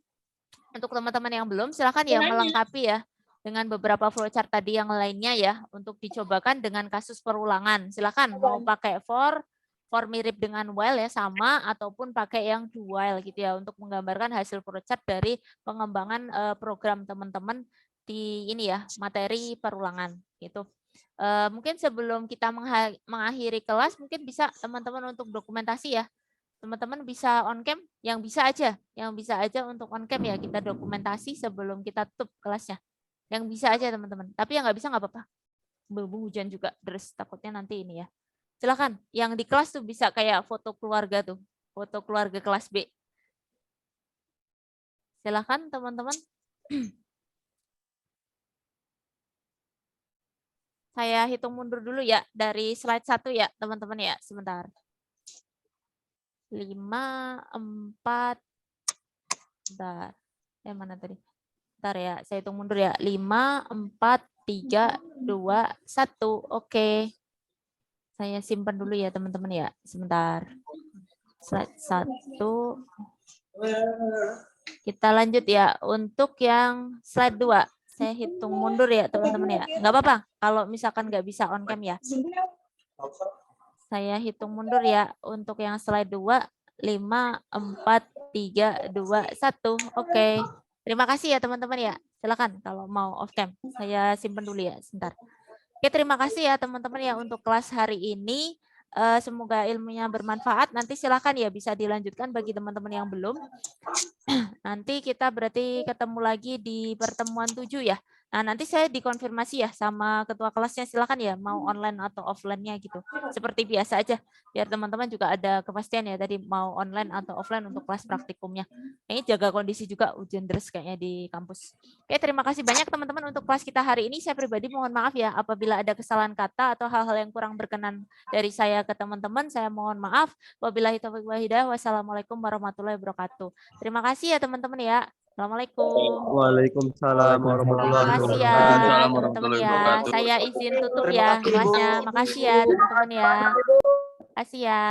untuk teman-teman yang belum silakan ya melengkapi ya dengan beberapa flowchart tadi yang lainnya ya untuk dicobakan dengan kasus perulangan. Silakan mau pakai for mirip dengan while ya sama ataupun pakai yang do while gitu ya untuk menggambarkan hasil flowchart dari pengembangan program teman-teman di ini ya materi perulangan gitu. Mungkin sebelum kita mengakhiri kelas mungkin bisa teman-teman untuk dokumentasi ya. Teman-teman bisa on cam yang bisa aja untuk on cam ya kita dokumentasi sebelum kita tutup kelasnya. Yang bisa aja teman-teman. Tapi yang nggak bisa nggak apa-apa. Berhubung hujan juga terus takutnya nanti ini ya. Silakan. Yang di kelas tuh bisa kayak foto keluarga tuh, foto keluarga kelas B. Silakan teman-teman. Saya hitung mundur dulu ya dari slide 1 ya teman-teman ya sebentar. 5, 4, bentar. Mana tadi? Bentar ya, saya hitung mundur ya. 5, 4, 3, 2, 1. Oke. Saya simpan dulu ya teman-teman ya, sebentar. Slide 1. Kita lanjut ya untuk yang slide 2. Saya hitung mundur ya teman-teman ya. Nggak apa-apa kalau misalkan nggak bisa on cam ya. Saya hitung mundur ya untuk yang slide 2. 5, 4, 3, 2, 1. Oke. Terima kasih ya teman-teman ya. Silakan kalau mau off cam. Saya simpan dulu ya sebentar. Oke, terima kasih ya teman-teman ya untuk kelas hari ini. Semoga ilmunya bermanfaat. Nanti silakan ya bisa dilanjutkan bagi teman-teman yang belum. Nanti kita berarti ketemu lagi di pertemuan 7 ya. Nah, nanti saya dikonfirmasi ya sama ketua kelasnya, silakan ya mau online atau offline-nya gitu. Seperti biasa aja, biar teman-teman juga ada kepastian ya tadi mau online atau offline untuk kelas praktikumnya. Ini jaga kondisi juga hujan deras kayaknya di kampus. Oke, terima kasih banyak teman-teman untuk kelas kita hari ini. Saya pribadi mohon maaf ya apabila ada kesalahan kata atau hal-hal yang kurang berkenan dari saya ke teman-teman, saya mohon maaf. Wabillahi taufiq wal hidayah. Wassalamualaikum warahmatullahi wabarakatuh. Terima kasih ya teman-teman ya. Assalamualaikum. Waalaikumsalam warahmatullahi Terima kasih ya teman-teman ya. Saya izin tutup ya kelasnya. Makasih ya teman-teman ya. Makasih ya.